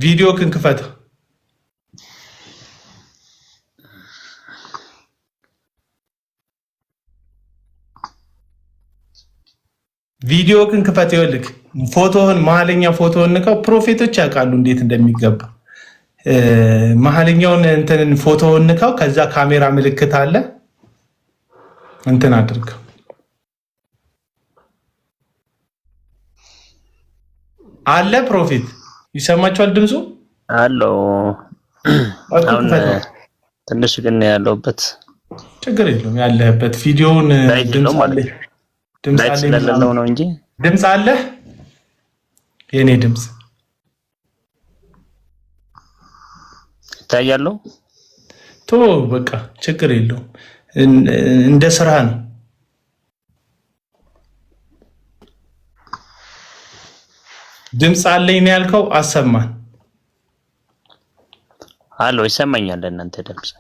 ቪዲዮ ክንክፈት ቪዲዮ ክንክፈት ይወልክ ፎቶውን መሀለኛ ፎቶውን ንካው ፕሮፌቶች ያውቃሉ እንዴት እንደሚገባ መሀለኛውን እንትን ፎቶውን ንካው ከዛ ካሜራ ምልክት አለ እንትን አድርገው አለ ፕሮፌት ይሰማችኋል ድምፁ አሎ አሁን ትንሽ ግን ያለውበት ችግር የለውም ያለበት ቪዲዮውን ድምጽ አለ ነው እንጂ ድምጽ አለ የኔ ድምጽ ታያለው ቶ በቃ ችግር የለውም እንደ ስራ ነው ድምጽ አለኝ ነው ያልከው አሰማን አሎ ይሰማኛል እናንተ ድምጽ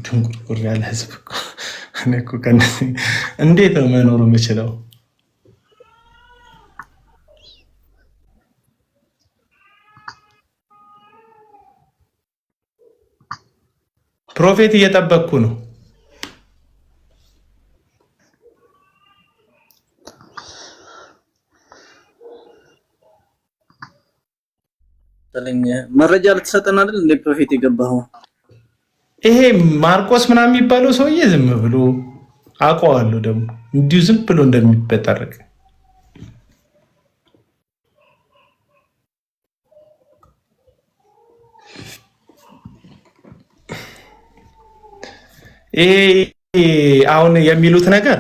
ድንቁርቁር ያለ ህዝብ እኮ እኔ እኮ ከነዚህ እንዴት ነው መኖር የምችለው ፕሮፌት እየጠበቅኩ ነው መረጃ ልትሰጠን አይደል እንደ ፕሮፌት የገባው ይሄ ማርቆስ ምናምን የሚባለው ሰውዬ ዝም ብሎ አውቀዋለሁ ደግሞ እንዲሁ ዝም ብሎ እንደሚበጠረቅ አሁን የሚሉት ነገር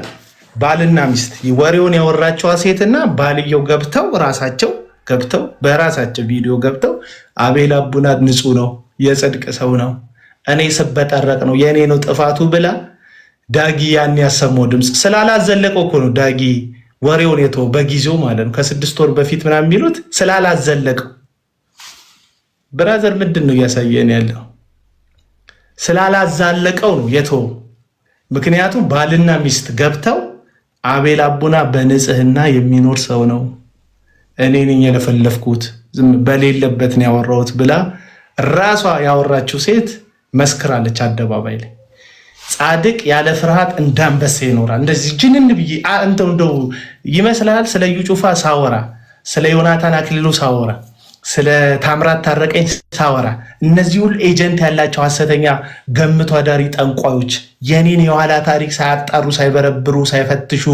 ባልና ሚስት ወሬውን ያወራቸው ሴትና ባልየው ገብተው ራሳቸው ገብተው በራሳቸው ቪዲዮ ገብተው አቤል አቡና ንጹህ ነው የጽድቅ ሰው ነው እኔ ስበጠረቅ ነው የኔ ነው ጥፋቱ ብላ ዳጊ ያን ያሰማው ድምጽ ስላላዘለቀው እኮ ነው ዳጊ ወሬውን የተወው በጊዜው ማለት ነው ከ6 ወር በፊት ምናምን የሚሉት ስላላዘለቀው ብራዘር ምንድነው ያሳየን ያለው ስላላዛለቀው ነው የተወው ምክንያቱም ባልና ሚስት ገብተው አቤል አቡና በንጽህና የሚኖር ሰው ነው እኔ ነኝ የለፈለፍኩት ዝም በሌለበት ነው ያወራሁት ብላ ራሷ ያወራችው ሴት መስክራለች አደባባይ ላይ ጻድቅ ያለ ፍርሃት እንዳንበሳ ይኖራል እንደዚህ ጅንን ብዬ እንደው ይመስላል ስለ እዩ ጩፋ ሳወራ ስለ ዮናታን አክሊሉ ሳወራ ስለ ታምራት ታረቀኝ ሳወራ እነዚህ ሁሉ ኤጀንት ያላቸው ሐሰተኛ ገምቶ አዳሪ ጠንቋዮች የኔን የኋላ ታሪክ ሳያጣሩ ሳይበረብሩ ሳይፈትሹ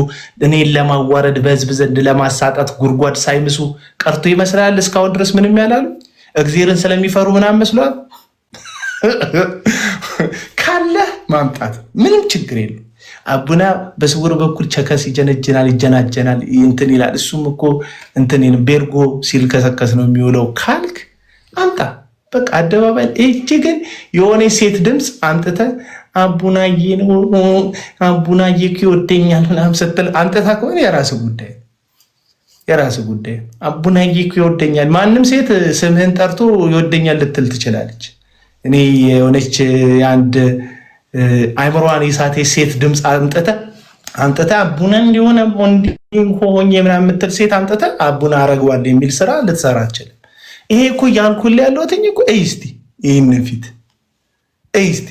እኔን ለማዋረድ በህዝብ ዘንድ ለማሳጣት ጉርጓድ ሳይምሱ ቀርቶ ይመስላል እስካሁን ድረስ ምንም ያላሉ እግዚአብሔርን ስለሚፈሩ ምናምን መስሏል ካለ ማምጣት ምንም ችግር የለም አቡና በስውር በኩል ቸከስ ይጀነጀናል ይጀናጀናል እንትን ይላል እሱም እኮ እንትን ቤርጎ ሲል ከሰከስ ነው የሚውለው ካልክ አምጣ በቃ አደባባይ እቺ ግን የሆነ ሴት ድምጽ አንተተ አቡናዬ ነው አቡናዬ ይወደኛል ምናምን ስትል አንተታ ከሆነ የራስ ጉዳይ አቡናዬ ይወደኛል ማንም ሴት ስምህን ጠርቶ ይወደኛል ልትል ትችላለች እኔ የሆነች አንድ አይምሮዋን የሳቴ ሴት ድምጽ አንተታ አቡና እንዲሆነ ሆኜ ምናምን የምትል ሴት አንተታ አቡና አረጋዋል የሚል ስራ ልትሰራ አትችልም ይሄ እኮ ያልኩል ያለውትኝ እኮ እስቲ ይሄንን ፊት እስቲ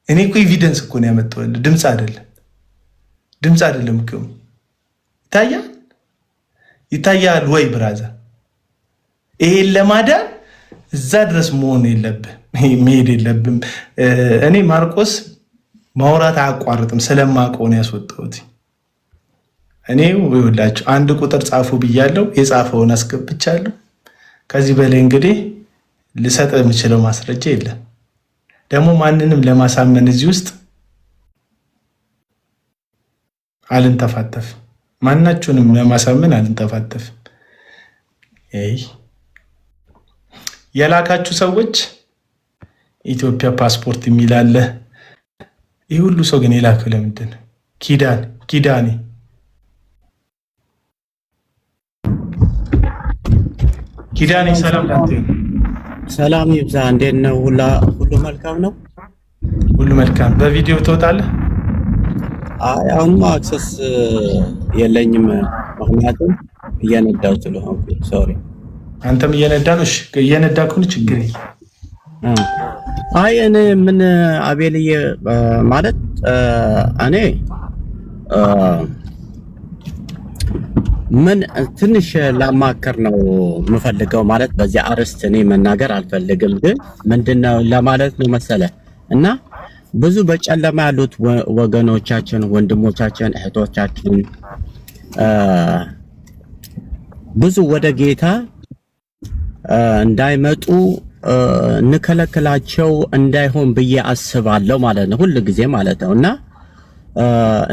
እኔ እኮ ኤቪደንስ እኮ ነው ያመጣው ድምጽ አይደለም እኮ ይታያል ወይ ብራዘር ይሄን ለማዳን እዛ ድረስ መሆን የለብህም መሄድ የለብህም እኔ ማርቆስ ማውራት አያቋርጥም ስለማውቀው ነው ያስወጣሁት እኔ ወላችሁ አንድ ቁጥር ጻፉ ብያለሁ የጻፈውን አስገብቻለሁ ከዚህ በላይ እንግዲህ ልሰጥ የምችለው ማስረጃ የለም ደግሞ ማንንም ለማሳመን እዚህ ውስጥ አልንተፋተፍ ማናችሁንም ለማሳመን አልንተፋተፍ የላካችሁ ሰዎች ኢትዮጵያ ፓስፖርት የሚላለ ይህ ሁሉ ሰው ግን የላከው ለምንድን ኪዳኔ ሰላም ይብዛ እንዴት ነው ሁሉ መልካም ነው ሁሉ መልካም በቪዲዮ ትወጣለህ አሁንማ አክሰስ የለኝም ምክንያቱም እየነዳው ስለሆንኩ ሶሪ። አንተም እየነዳ ነው። እሺ እየነዳ ከሆነ ችግር የለም። አይ እኔ ምን አቤልዬ ማለት እኔ ምን ትንሽ ላማከር ነው የምፈልገው። ማለት በዚህ አርዕስት እኔ መናገር አልፈልግም፣ ግን ምንድነው ለማለት ነው መሰለ እና ብዙ በጨለማ ያሉት ወገኖቻችን፣ ወንድሞቻችን፣ እህቶቻችን ብዙ ወደ ጌታ እንዳይመጡ እንከለክላቸው እንዳይሆን ብዬ አስባለሁ ማለት ነው፣ ሁሉ ጊዜ ማለት ነው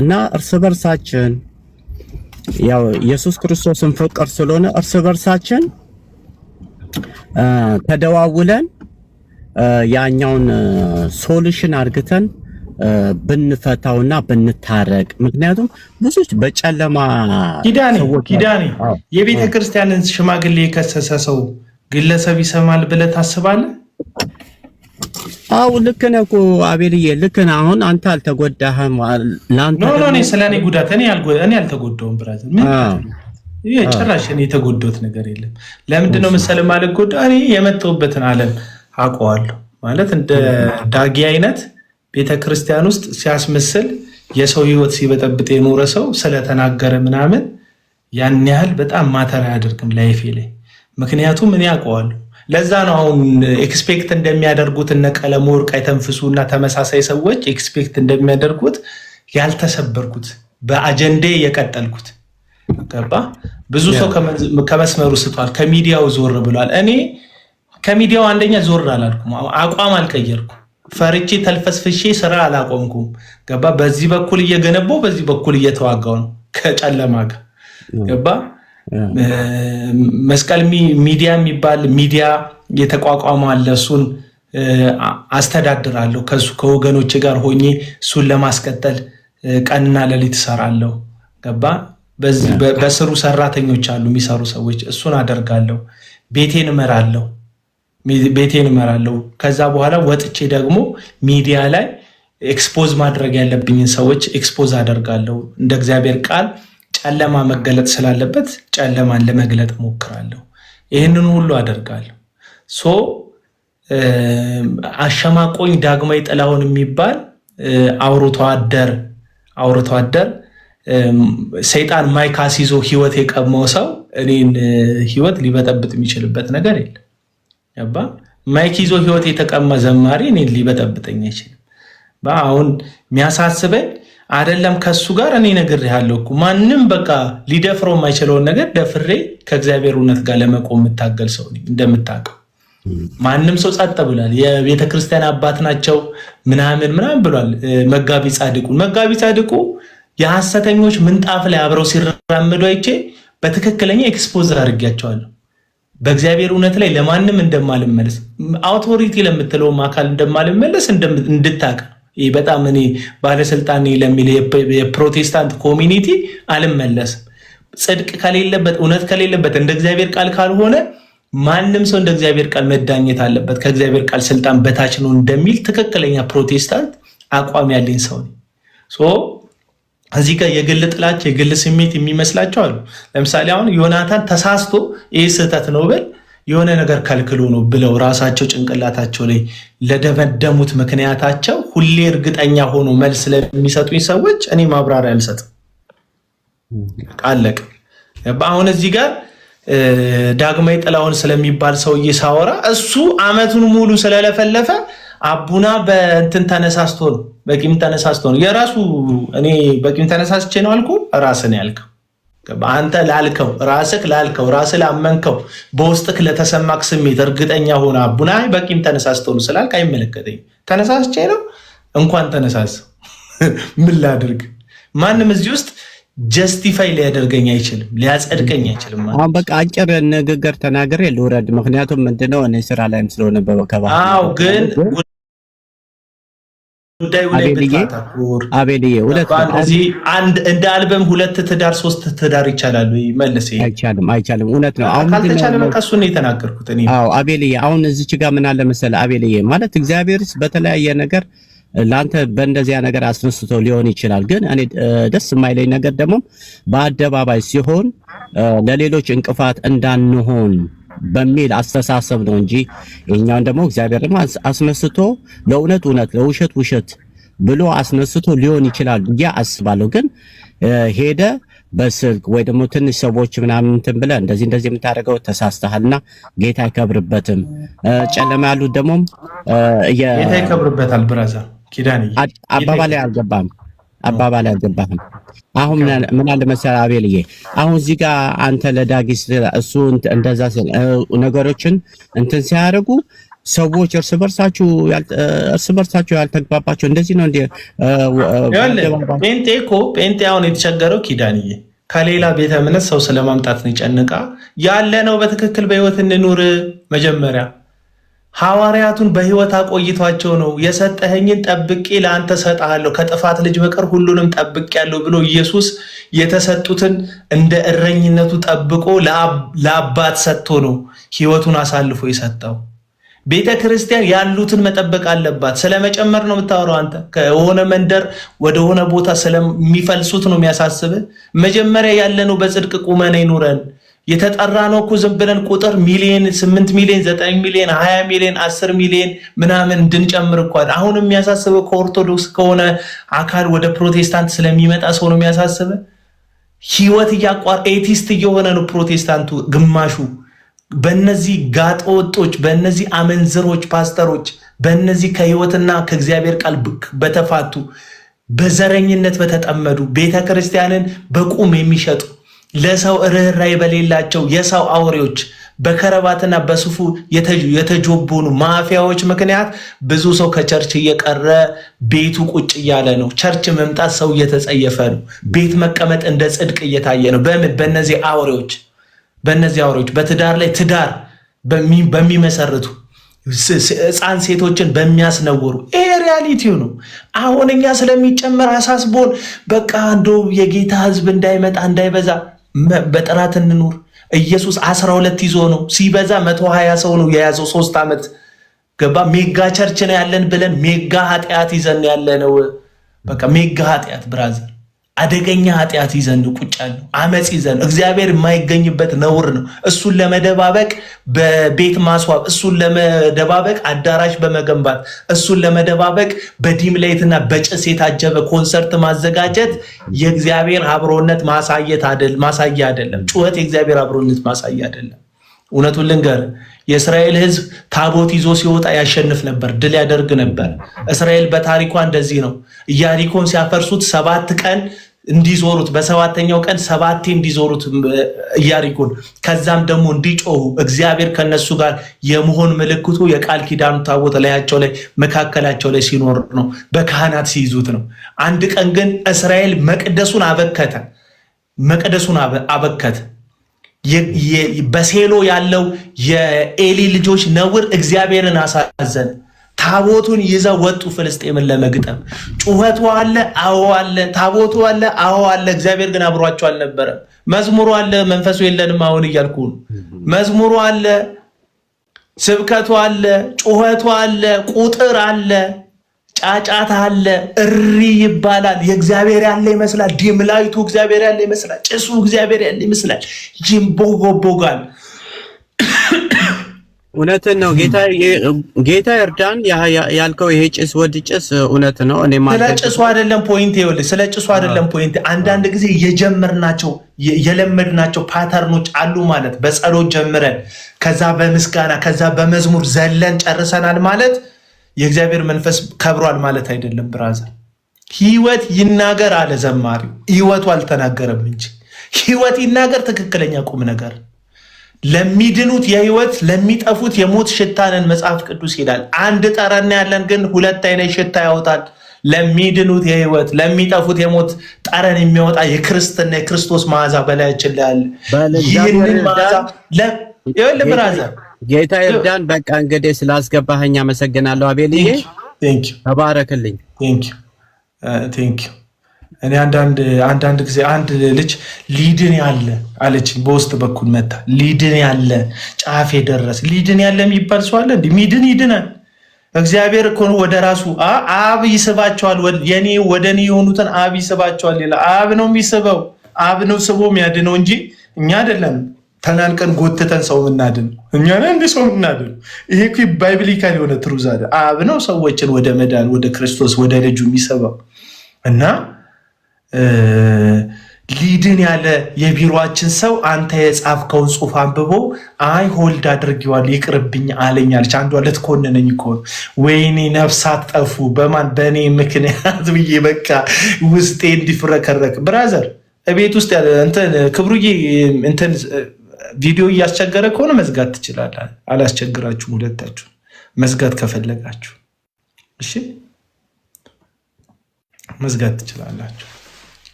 እና እርስ በርሳችን ያው ኢየሱስ ክርስቶስን ፍቅር ስለሆነ እርስ በርሳችን ተደዋውለን ያኛውን ሶሉሽን አርግተን ብንፈታውና ብንታረቅ። ምክንያቱም ብዙዎች በጨለማ ኪዳኔ የቤተ ክርስቲያንን ሽማግሌ የከሰሰ ሰው ግለሰብ ይሰማል ብለህ ታስባለህ? አው ልክ ነህ እኮ አቤልዬ፣ ልክ ነህ። አሁን አንተ አልተጎዳህም። ላንተ እኔ ስለኔ ጉዳት እኔ አልተጎዳውም ብራዘር። ምን ጭራሽ እኔ የተጎዳሁት ነገር የለም። ለምንድነው መሰለህ ማልጎዳ? እኔ የመጣሁበትን ዓለም አውቀዋለሁ። ማለት እንደ ዳጊ አይነት ቤተክርስቲያን ውስጥ ሲያስመስል የሰው ህይወት ሲበጠብጥ የኖረ ሰው ስለተናገረ ምናምን ያን ያህል በጣም ማተር አያደርግም ላይፌ ላይ። ምክንያቱም እኔ አውቀዋለሁ። ለዛ ነው አሁን ኤክስፔክት እንደሚያደርጉት እነ ቀለም ወርቅ አይተንፍሱ እና ተመሳሳይ ሰዎች ኤክስፔክት እንደሚያደርጉት ያልተሰበርኩት በአጀንዴ የቀጠልኩት። ገባ? ብዙ ሰው ከመስመሩ ስቷል፣ ከሚዲያው ዞር ብሏል። እኔ ከሚዲያው አንደኛ ዞር አላልኩም፣ አቋም አልቀየርኩም። ፈርቼ ተልፈስፍሼ ስራ አላቆምኩም። ገባ? በዚህ በኩል እየገነባው በዚህ በኩል እየተዋጋው ነው ከጨለማ ጋር። ገባ? መስቀል ሚዲያ የሚባል ሚዲያ የተቋቋመ አለ። እሱን አስተዳድራለሁ። ከወገኖች ጋር ሆኜ እሱን ለማስቀጠል ቀንና ሌሊት እሰራለሁ። ገባ? በስሩ ሰራተኞች አሉ፣ የሚሰሩ ሰዎች። እሱን አደርጋለሁ። ቤቴን እመራለሁ። ከዛ በኋላ ወጥቼ ደግሞ ሚዲያ ላይ ኤክስፖዝ ማድረግ ያለብኝን ሰዎች ኤክስፖዝ አደርጋለሁ። እንደ እግዚአብሔር ቃል ጨለማ መገለጥ ስላለበት ጨለማን ለመግለጥ ሞክራለሁ። ይህንን ሁሉ አደርጋለሁ። አሸማቆኝ ዳግማዊ ጥላሁን የሚባል አውርቶ አደር ሰይጣን ማይክ አስይዞ ህይወት የቀመው ሰው እኔን ህይወት ሊበጠብጥ የሚችልበት ነገር የለም። ያባ ማይክ ይዞ ህይወት የተቀማ ዘማሪ እኔን ሊበጠብጠኝ አይችልም። አሁን የሚያሳስበኝ አይደለም ከሱ ጋር እኔ ነግሬሃለሁ እኮ ማንም በቃ ሊደፍረው የማይችለውን ነገር ደፍሬ ከእግዚአብሔር እውነት ጋር ለመቆም የምታገል ሰው ነኝ። እንደምታውቀው ማንም ሰው ጸጥ ብሏል። የቤተ ክርስቲያን አባት ናቸው ምናምን ብሏል። መጋቢ ጻድቁ የሐሰተኞች ምንጣፍ ላይ አብረው ሲራመዱ አይቼ በትክክለኛ ኤክስፖዝ አድርጌያቸዋለሁ። በእግዚአብሔር እውነት ላይ ለማንም እንደማልመለስ አውቶሪቲ ለምትለውም አካል እንደማልመለስ እንድታውቅ። ይህ በጣም እኔ ባለስልጣን ለሚል የፕሮቴስታንት ኮሚኒቲ አልመለስም። ጽድቅ ከሌለበት እውነት ከሌለበት እንደ እግዚአብሔር ቃል ካልሆነ ማንም ሰው እንደ እግዚአብሔር ቃል መዳኘት አለበት፣ ከእግዚአብሔር ቃል ስልጣን በታች ነው እንደሚል ትክክለኛ ፕሮቴስታንት አቋም ያለኝ ሰው ነኝ። እዚህ ጋር የግል ጥላቻ የግል ስሜት የሚመስላቸው አሉ። ለምሳሌ አሁን ዮናታን ተሳስቶ ይህ ስህተት ነው ብል የሆነ ነገር ከልክሎ ነው ብለው ራሳቸው ጭንቅላታቸው ላይ ለደመደሙት ምክንያታቸው ሁሌ እርግጠኛ ሆኖ መልስ ለሚሰጡኝ ሰዎች እኔ ማብራሪያ አልሰጥም። አለቅ። አሁን እዚህ ጋር ዳግማዊ ጥላሁን ስለሚባል ሰውዬ ሳወራ እሱ አመቱን ሙሉ ስለለፈለፈ አቡና በእንትን ተነሳስቶ ነው፣ በቂም ተነሳስቶ ነው የራሱ። እኔ በቂም ተነሳስቼ ነው አልኩ፣ ራስን ያልከው አንተ ላልከው ራስህ ላመንከው በውስጥክ ለተሰማክ ስሜት እርግጠኛ ሆነ አቡና በቂም ተነሳስቶ ነው ስላልክ አይመለከተኝም። ተነሳስቼ ነው እንኳን ተነሳስ ምን ላድርግ? ማንም እዚህ ውስጥ ጀስቲፋይ ሊያደርገኝ አይችልም፣ ሊያጸድቀኝ አይችልም። አሁን በቃ አጭር ንግግር ተናግሬ ልውረድ። ምክንያቱም ምንድነው እኔ ስራ ላይም ስለሆነ በከባ ግን ጉዳዩ ላይ አቤልዬ እዚህ እንደ አልበም 2 ትዳር 3 ትዳር ይቻላል ወይ? መልስ። አይቻልም። እውነት ነው። አሁን ካልተቻለ በቃ እሱን ነው የተናገርኩት እኔ። አቤልዬ አሁን እዚች ጋር ምን አለ መሰለህ አቤልዬ፣ ማለት እግዚአብሔርስ በተለያየ ነገር ላንተ በእንደዚያ ነገር አስነስቶ ሊሆን ይችላል። ግን እኔ ደስ የማይለኝ ነገር ደግሞ በአደባባይ ሲሆን ለሌሎች እንቅፋት እንዳንሆን በሚል አስተሳሰብ ነው እንጂ እኛን ደግሞ እግዚአብሔር ደግሞ አስነስቶ ለእውነት እውነት ለውሸት ውሸት ብሎ አስነስቶ ሊሆን ይችላል ብዬ አስባለሁ። ግን ሄደ በስልክ ወይ ደግሞ ትንሽ ሰዎች ምናምን እንትን ብለህ እንደዚህ የምታደርገው ተሳስተሃልና ጌታ አይከብርበትም። ጨለማ ያሉት ደግሞ ጌታ ይከብርበታል። ብራዘር ኪዳን አባባላይ አልገባህም። አሁን ምን አለ መሰለህ አቤልዬ፣ አሁን እዚህ ጋር አንተ ለዳጊስ እሱ እንደዛ ነገሮችን እንትን ሲያደርጉ ሰዎች እርስ በርሳችሁ ያልተግባባቸው እንደዚህ ነው እንዴ? ጴንጤ አሁን የተቸገረው ኪዳንዬ ከሌላ ቤተ እምነት ሰው ስለማምጣት ነው ጨንቃ ያለ ነው። በትክክል በህይወት እንኑር። መጀመሪያ ሐዋርያቱን በህይወት አቆይቷቸው ነው የሰጠኸኝን ጠብቄ ለአንተ ሰጣለሁ ከጥፋት ልጅ በቀር ሁሉንም ጠብቄያለሁ ብሎ ኢየሱስ የተሰጡትን እንደ እረኝነቱ ጠብቆ ለአባት ሰጥቶ ነው ህይወቱን አሳልፎ የሰጠው። ቤተ ክርስቲያን ያሉትን መጠበቅ አለባት። ስለመጨመር ነው የምታወራው አንተ። ከሆነ መንደር ወደ ሆነ ቦታ ስለሚፈልሱት ነው የሚያሳስብህ። መጀመሪያ ያለነው በጽድቅ ቁመና ይኑረን። የተጠራ ነው እኮ ዝም ብለን ቁጥር ሚሊዮን 8 ሚሊዮን 9 ሚሊዮን 20 ሚሊዮን 10 ሚሊዮን ምናምን እንድንጨምር እኮ አሁን የሚያሳስበው ከኦርቶዶክስ ከሆነ አካል ወደ ፕሮቴስታንት ስለሚመጣ ሰው ነው የሚያሳስበው። ህይወት ኤቲስት እየሆነ ነው ፕሮቴስታንቱ ግማሹ። በእነዚህ ጋጠወጦች፣ በእነዚህ አመንዝሮች ፓስተሮች፣ በእነዚህ ከህይወትና ከእግዚአብሔር ቃል በተፋቱ በዘረኝነት በተጠመዱ ቤተክርስቲያንን በቁም የሚሸጡ ለሰው ርኅራኄ በሌላቸው የሰው አውሬዎች በከረባትና በሱፉ የተጆቦኑ ማፊያዎች ምክንያት ብዙ ሰው ከቸርች እየቀረ ቤቱ ቁጭ እያለ ነው። ቸርች መምጣት ሰው እየተጸየፈ ነው። ቤት መቀመጥ እንደ ጽድቅ እየታየ ነው። በእነዚህ አውሬዎች በትዳር ላይ ትዳር በሚመሰርቱ ሕፃን ሴቶችን በሚያስነውሩ ይሄ ሪያሊቲው ነው። አሁን እኛ ስለሚጨመር አሳስቦን በቃ እንደው የጌታ ህዝብ እንዳይመጣ እንዳይበዛ በጥራት እንኑር። ኢየሱስ 12 ይዞ ነው ሲበዛ 120 ሰው ነው የያዘው። 3 ዓመት ገባ። ሜጋ ቸርች ነው ያለን ብለን ሜጋ ኃጢአት ይዘን ያለነው። በቃ ሜጋ ኃጢአት ብራዘር፣ አደገኛ ኃጢአት ይዘን ቁጭ ያለው አመጽ ይዘን እግዚአብሔር የማይገኝበት ነውር ነው። እሱን ለመደባበቅ በቤት ማስዋብ፣ እሱን ለመደባበቅ አዳራሽ በመገንባት፣ እሱን ለመደባበቅ በዲም ላይትና በጭስ የታጀበ ኮንሰርት ማዘጋጀት የእግዚአብሔር አብሮነት ማሳያ አይደለም። ጩኸት የእግዚአብሔር አብሮነት ማሳያ አይደለም። እውነቱን ልንገር፣ የእስራኤል ህዝብ ታቦት ይዞ ሲወጣ ያሸንፍ ነበር፣ ድል ያደርግ ነበር። እስራኤል በታሪኳ እንደዚህ ነው። ኢያሪኮን ሲያፈርሱት 7 ቀን እንዲዞሩት፣ በሰባተኛው ቀን 7 እንዲዞሩት ኢያሪኮን፣ ከዛም ደግሞ እንዲጮሁ እግዚአብሔር ከነሱ ጋር የመሆን ምልክቱ የቃል ኪዳኑ ታቦት ላያቸው ላይ መካከላቸው ላይ ሲኖር ነው፣ በካህናት ሲይዙት ነው። አንድ ቀን ግን እስራኤል መቅደሱን አበከተ። በሴሎ ያለው የኤሊ ልጆች ነውር እግዚአብሔርን አሳዘነ። ታቦቱን ይዘው ወጡ ፍልስጤምን ለመግጠም። ጩኸቱ አለ፣ አዎ አለ። ታቦቱ አለ፣ አዎ አለ። እግዚአብሔር ግን አብሯቸው አልነበረም። መዝሙሩ አለ፣ መንፈሱ የለንም አሁን እያልኩ ነው። መዝሙሩ አለ፣ ስብከቱ አለ፣ ጩኸቱ አለ፣ ቁጥር አለ፣ ጫጫታ አለ፣ እሪ ይባላል። የእግዚአብሔር ያለ ይመስላል። ዲምላይቱ እግዚአብሔር ያለ ይመስላል። ጭሱ እግዚአብሔር ያለ ይመስላል። ይንቦጎቦጋል። እውነትን ነው። ጌታ እርዳን ያልከው ይሄ ጭስ ወድ ጭስ እውነት ነው። እኔ ማለት ስለ ጭሱ አይደለም ፖይንት፣ ይኸውልህ ስለ ጭሱ አይደለም ፖይንት። አንዳንድ ጊዜ የጀመርናቸው የለመድናቸው ፓተርኖች አሉ ማለት በጸሎት ጀምረን ከዛ በምስጋና ከዛ በመዝሙር ዘለን ጨርሰናል ማለት የእግዚአብሔር መንፈስ ከብሯል ማለት አይደለም። ብራዘር ህይወት ይናገር አለ ዘማሪው። ህይወቱ አልተናገረም እንጂ ህይወት ይናገር። ትክክለኛ ቁም ነገር ለሚድኑት የህይወት ለሚጠፉት የሞት ሽታንን መጽሐፍ ቅዱስ ይላል። አንድ ጠረን ያለን ግን 2 አይነት ሽታ ያወጣል። ለሚድኑት የህይወት ለሚጠፉት የሞት ጠረን የሚያወጣ የክርስትና የክርስቶስ መዓዛ በላያችን ላይ አለ። ይህንን መዓዛ ይኸውልህ ብራዘር ጌታ ይርዳን። በቃ እንግዲህ ስላስገባኸኝ አመሰግናለሁ አቤልዬ። ተባረክልኝ። ቴንክ ዩ። እኔ አንዳንድ ጊዜ አንድ ልጅ ሊድን ያለ አለችኝ፣ በውስጥ በኩል መታ ሊድን ያለ ጫፍ የደረሰ ሊድን ያለ የሚባል ሰው አለ እንዴ? ሚድን ይድናል። እግዚአብሔር እኮ ወደ ራሱ አብ ይስባቸዋል። የኔ ወደኔ የሆኑትን አብ ይስባቸዋል ይላል። አብ ነው የሚስበው፣ አብ ነው ስቦ የሚያድነው እንጂ እኛ አይደለም። ተናንቀን ጎትተን ሰው ምናድን እኛ ነን እንደ ሰው ምናድን። ይሄ እኮ ባይብሊካል የሆነ ትሩዝ አለ። አብ ነው ሰዎችን ወደ መዳን ወደ ክርስቶስ ወደ ልጁ የሚስበው እና ሊድን ያለ የቢሮአችን ሰው አንተ የጻፍከውን ጽሑፍ አንብቦ አይ ሆልድ አድርጌዋል ይቅርብኝ አለኛለች። አንዷ ልትኮንነኝ እኮ ወይኔ ነፍሳት ጠፉ በማን በእኔ ምክንያት ብዬ በቃ ውስጤ እንዲፍረከረክ። ብራዘር ቤት ውስጥ ያለ እንትን ክብሩዬ እንትን ቪዲዮ እያስቸገረ ከሆነ መዝጋት ትችላለህ። አላስቸግራችሁም። ሁለታችሁ መዝጋት ከፈለጋችሁ እሺ መዝጋት ትችላላችሁ።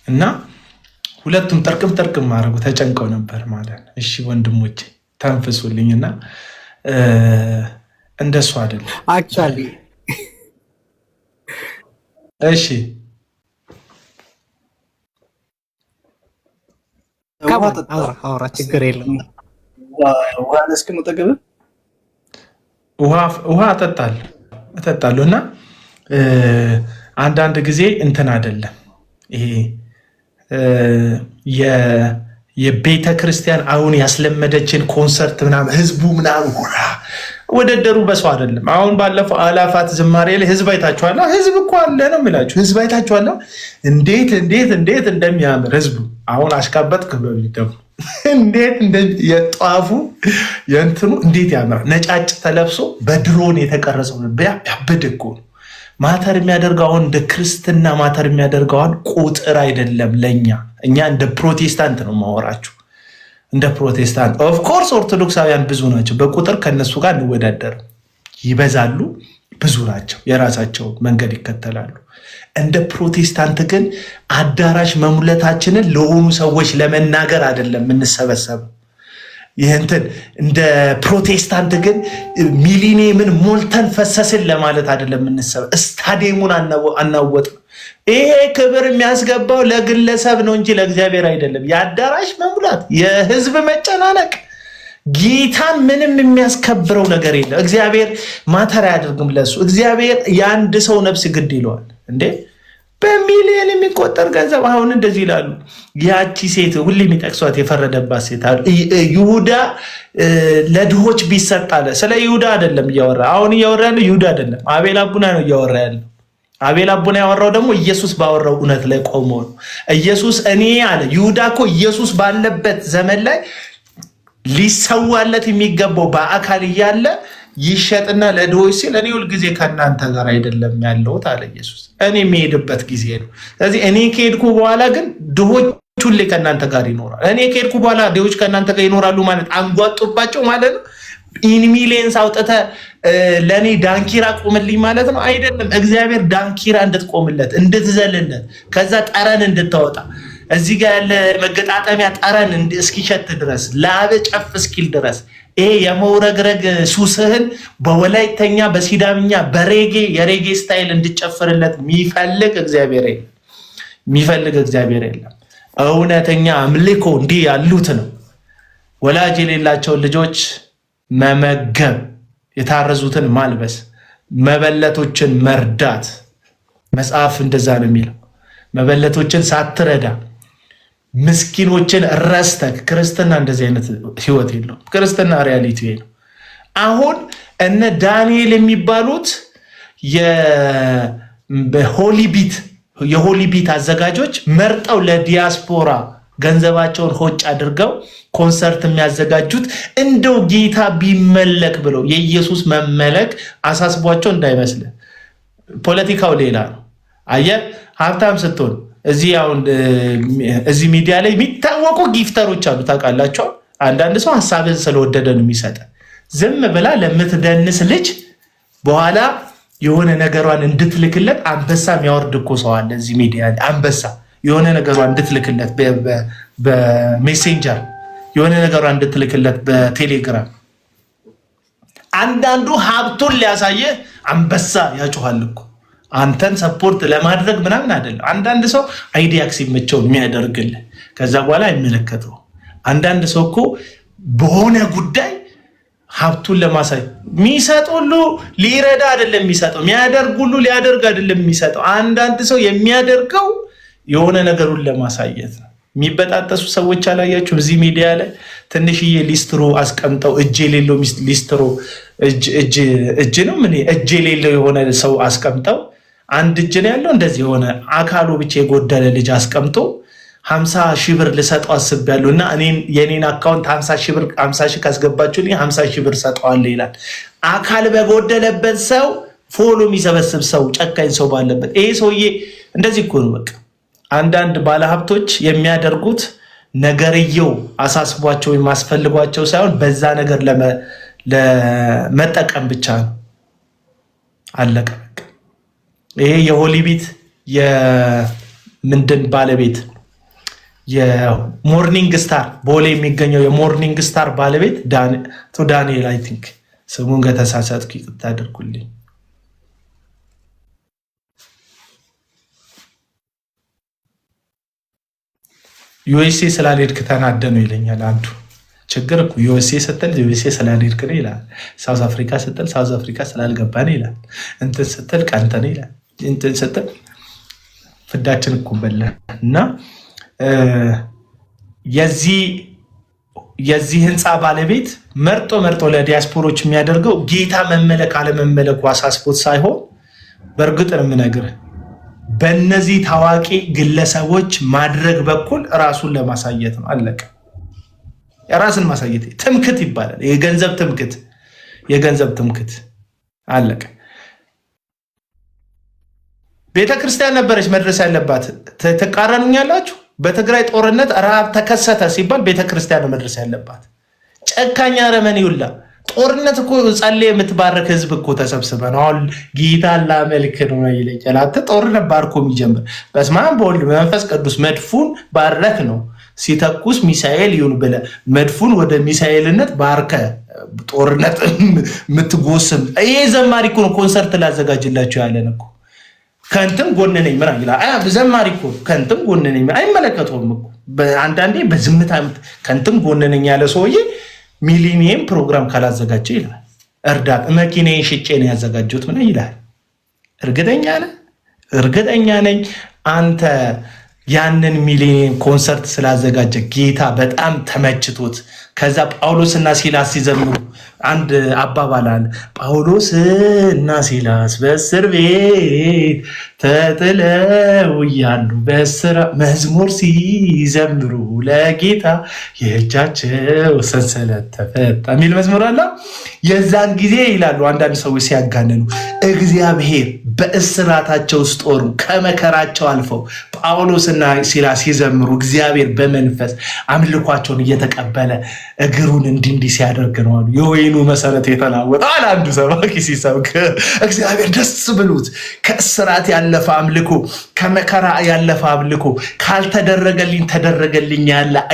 እና ሁለቱም ጠርቅም ማድረጉ ተጨንቀው ነበር ማለት ነው። እሺ ወንድሞቼ ተንፍሱልኝና እንደሱ አይደለም አክቹአሊ እሺ አውራ ችግር የለም። ውሃ እጠጣለሁ እና አንዳንድ ጊዜ እንትን አይደለም ይሄ የቤተ ክርስቲያን አሁን ያስለመደችን ኮንሰርት ምናምን ህዝቡ ምናምን ሁራ ወደደሩ በሰው አይደለም። አሁን ባለፈው አላፋት ዝማሬ ላይ ህዝብ አይታችኋላ። ህዝብ እኮ አለ ነው የሚላችሁ። ህዝብ አይታችኋላ እንዴት እንደሚያምር ህዝቡ። አሁን አሽቃበጥክ በሚደም እንዴት የጧፉ የእንትኑ እንዴት ያምራል። ነጫጭ ተለብሶ በድሮን የተቀረጸው ያበደ እኮ ነው። ማተር የሚያደርገው አሁን እንደ ክርስትና ማተር የሚያደርገው አሁን ቁጥር አይደለም። እኛ እንደ ፕሮቴስታንት ነው ማወራችሁ። እንደ ፕሮቴስታንት ኦፍኮርስ ኦርቶዶክሳውያን ብዙ ናቸው። በቁጥር ከነሱ ጋር እንወዳደርም። ይበዛሉ፣ ብዙ ናቸው። የራሳቸው መንገድ ይከተላሉ። እንደ ፕሮቴስታንት ግን አዳራሽ መሙለታችንን ለሆኑ ሰዎች ለመናገር አይደለም የምንሰበሰበው። ይህንትን እንደ ፕሮቴስታንት ግን ሚሊኒየምን ሞልተን ፈሰስን ለማለት አይደለም የምንሰበው። ስታዲየሙን አናወጥም። ይሄ ክብር የሚያስገባው ለግለሰብ ነው እንጂ ለእግዚአብሔር አይደለም። የአዳራሽ መሙላት፣ የህዝብ መጨናነቅ ጌታን ምንም የሚያስከብረው ነገር የለም። እግዚአብሔር ማተር አያደርግም ለሱ። እግዚአብሔር የአንድ ሰው ነፍስ ግድ ይለዋል እንዴ! በሚሊዮን የሚቆጠር ገንዘብ። አሁን እንደዚህ ይላሉ። ያቺ ሴት ሁሌ የሚጠቅሷት የፈረደባት ሴት አሉ። ይሁዳ ለድሆች ቢሰጥ አለ። ስለ ይሁዳ አይደለም እያወራ አሁን እያወራ ያለው ይሁዳ አይደለም፣ አቤል አቡና ነው እያወራ ያለው። አቤል አቡና ያወራው ደግሞ ኢየሱስ ባወራው እውነት ላይ ቆሞ ነው። ኢየሱስ እኔ አለ። ይሁዳ እኮ ኢየሱስ ባለበት ዘመን ላይ ሊሰዋለት የሚገባው በአካል እያለ ይሸጥና ለድሆች ሲል እኔ ሁልጊዜ ከእናንተ ጋር አይደለም ያለሁት አለ ኢየሱስ። እኔ የሚሄድበት ጊዜ ነው። ስለዚህ እኔ ከሄድኩ በኋላ ግን ድሆች ሁሌ ከእናንተ ጋር ይኖራል። እኔ ከሄድኩ በኋላ ድሆች ከእናንተ ጋር ይኖራሉ ማለት አንጓጡባቸው ማለት ነው። ኢን ሚሊየንስ አውጥተህ ለእኔ ዳንኪራ ቆምልኝ ማለት ነው አይደለም። እግዚአብሔር ዳንኪራ እንድትቆምለት እንድትዘልለት፣ ከዛ ጠረን እንድታወጣ እዚህ ጋር ያለ መገጣጠሚያ ጠረን እስኪሸት ድረስ ላብ ጨፍ እስኪል ድረስ ይሄ የመውረግረግ ሱስህን በወላይተኛ በሲዳምኛ የሬጌ ስታይል እንድጨፍርለት የሚፈልግ እግዚአብሔር የለም። እውነተኛ አምልኮ እንዲህ ያሉት ነው። ወላጅ የሌላቸውን ልጆች መመገብ፣ የታረዙትን ማልበስ፣ መበለቶችን መርዳት። መጽሐፍ እንደዛ ነው የሚለው። መበለቶችን ሳትረዳ ምስኪኖችን ረስተህ ክርስትና እንደዚህ አይነት ህይወት የለውም። ክርስትና ሪያሊቲ ነው። አሁን እነ ዳንኤል የሚባሉት የሆሊቢት አዘጋጆች መርጠው ለዲያስፖራ ገንዘባቸውን ሆጭ አድርገው ኮንሰርት የሚያዘጋጁት እንደው ጌታ ቢመለክ ብለው የኢየሱስ መመለክ አሳስቧቸው እንዳይመስል። ፖለቲካው ሌላ ነው። አየህ፣ ሀብታም ስትሆን እዚህ ሚዲያ ላይ የሚታወቁ ጊፍተሮች አሉ፣ ታውቃላቸው። አንዳንድ ሰው ሀሳብን ስለወደደ ነው የሚሰጠ። ዝም ብላ ለምትደንስ ልጅ በኋላ የሆነ ነገሯን እንድትልክለት አንበሳ የሚያወርድ እኮ ሰው አለ እዚህ ሚዲያ ላይ። አንበሳ የሆነ ነገሯን እንድትልክለት በሜሴንጀር የሆነ ነገሯን እንድትልክለት በቴሌግራም። አንዳንዱ ሀብቱን ሊያሳየ አንበሳ ያጮሃል እኮ አንተን ሰፖርት ለማድረግ ምናምን አይደለም። አንዳንድ ሰው አይዲያ ሲመቸው የሚያደርግልህ ከዛ በኋላ አይመለከተው። አንዳንድ ሰው እኮ በሆነ ጉዳይ ሀብቱን ለማሳይ የሚሰጥ ሁሉ ሊረዳ አይደለም የሚሰጠው፣ የሚያደርግ ሁሉ ሊያደርግ አይደለም የሚሰጠው። አንዳንድ ሰው የሚያደርገው የሆነ ነገሩን ለማሳየት ነው። የሚበጣጠሱ ሰዎች አላያችሁም? እዚህ ሚዲያ ላይ ትንሽዬ ሊስትሮ አስቀምጠው እጅ የሌለው ሊስትሮ እጅ ነው ምን እጅ የሌለው የሆነ ሰው አስቀምጠው አንድ እጅ ነው ያለው እንደዚህ የሆነ አካሉ ብቻ የጎደለ ልጅ አስቀምጦ 50 ሺህ ብር ልሰጠው አስቤያለሁ እና የኔን አካውንት 50 ሺህ ካስገባችሁልኝ 50 ሺህ ብር ሰጠዋለሁ ይላል። አካል በጎደለበት ሰው ፎሎ የሚሰበስብ ሰው፣ ጨካኝ ሰው ባለበት ይሄ ሰውዬ እንደዚህ እኮ ነው። በቃ አንዳንድ ባለሀብቶች የሚያደርጉት ነገርየው አሳስቧቸው የማስፈልጓቸው ሳይሆን በዛ ነገር ለመጠቀም ብቻ ነው። አለቀ። ይሄ የሆሊቢት የምንድን ባለቤት የሞርኒንግ ስታር ቦሌ የሚገኘው የሞርኒንግ ስታር ባለቤት ዳንኤል አይ ቲንክ ስሙን ከተሳሳትኩ ይቅርታ አድርጉልኝ። ዩኤስኤ ስላልሄድክ ተናደኑ ይለኛል አንዱ። ችግር እኮ ዩኤስኤ ስትል ዩኤስኤ ስላልሄድክ ነው ይላል። ሳውዝ አፍሪካ ስትል ሳውዝ አፍሪካ ስላልገባ ነው ይላል። እንትን ስትል ቀንተ ነው ይላል። እንትን ስትል ፍዳችን እኮ በላ እና የዚህ ህንፃ ባለቤት መርጦ ለዲያስፖሮች የሚያደርገው ጌታ መመለክ አለመመለኩ አሳስቦት ሳይሆን በእርግጥ ነው የምነግርህ በእነዚህ ታዋቂ ግለሰቦች ማድረግ በኩል ራሱን ለማሳየት ነው። አለቀ። የራስን ማሳየት ትምክት ይባላል። የገንዘብ ትምክት አለቀ። ቤተክርስቲያን ነበረች መድረስ ያለባት። ትቃረኑኛላችሁ? በትግራይ ጦርነት ረሃብ ተከሰተ ሲባል ቤተክርስቲያን ነው መድረስ ያለባት። ጨካኛ አረመኔ ይውላ ጦርነት እኮ ጸልይ የምትባረክ ህዝብ እኮ ተሰብስበ ነው አሁን ጌታ ላመልክ ነው ይለኛል። አንተ ጦርነት ባርኮ የሚጀምር በስመ አብ በወልድ በመንፈስ ቅዱስ መድፉን ባረክ ነው ሲተኩስ ሚሳኤል ይሁን ብለ መድፉን ወደ ሚሳኤልነት ባርከ ጦርነት የምትጎስም ይሄ ዘማሪ እኮ ነው። ኮንሰርት ላዘጋጅላችሁ ያለን እኮ ከንተም ጎን ነኝ ምራ ይላል። ዘማሪ እኮ ከንተም ጎን ነኝ አይመለከተውም እኮ አንዳንዴ በዝምታ ከንተም ጎን ነኝ ያለ ሰውዬ ሚሊኒየም ፕሮግራም ካላዘጋጀ ይላል። እርዳታ መኪናዬን ሽጬ ነው ያዘጋጀሁት ምን ይላል። እርግጠኛ ነኝ አንተ ያንን ሚሊኒየም ኮንሰርት ስላዘጋጀ ጌታ በጣም ተመችቶት ከዛ ጳውሎስና ሲላስ ሲዘምሩ አንድ አባባል አለ። ጳውሎስና ሲላስ በእስር ቤት ተጥለው እያሉ በስራ መዝሙር ሲዘምሩ ለጌታ የእጃቸው ሰንሰለት ተፈታ የሚል መዝሙር አለ። የዛን ጊዜ ይላሉ አንዳንድ ሰዎች ሲያጋነኑ እግዚአብሔር በእስራታቸው ውስጥ ጦሩ ከመከራቸው አልፈው ጳውሎስና ሲላስ ሲዘምሩ እግዚአብሔር በመንፈስ አምልኳቸውን እየተቀበለ እግሩን እንዲህ ሲያደርግ ነው አሉ። የወይኑ መሰረት የተናወጠ አለ አንዱ ሰባኪ ሲሰብክ እግዚአብሔር ደስ ብሎት ከእስራት ያለፈ አምልኮ ከመከራ ያለፈ አምልኮ ካልተደረገልኝ ተደረገልኝ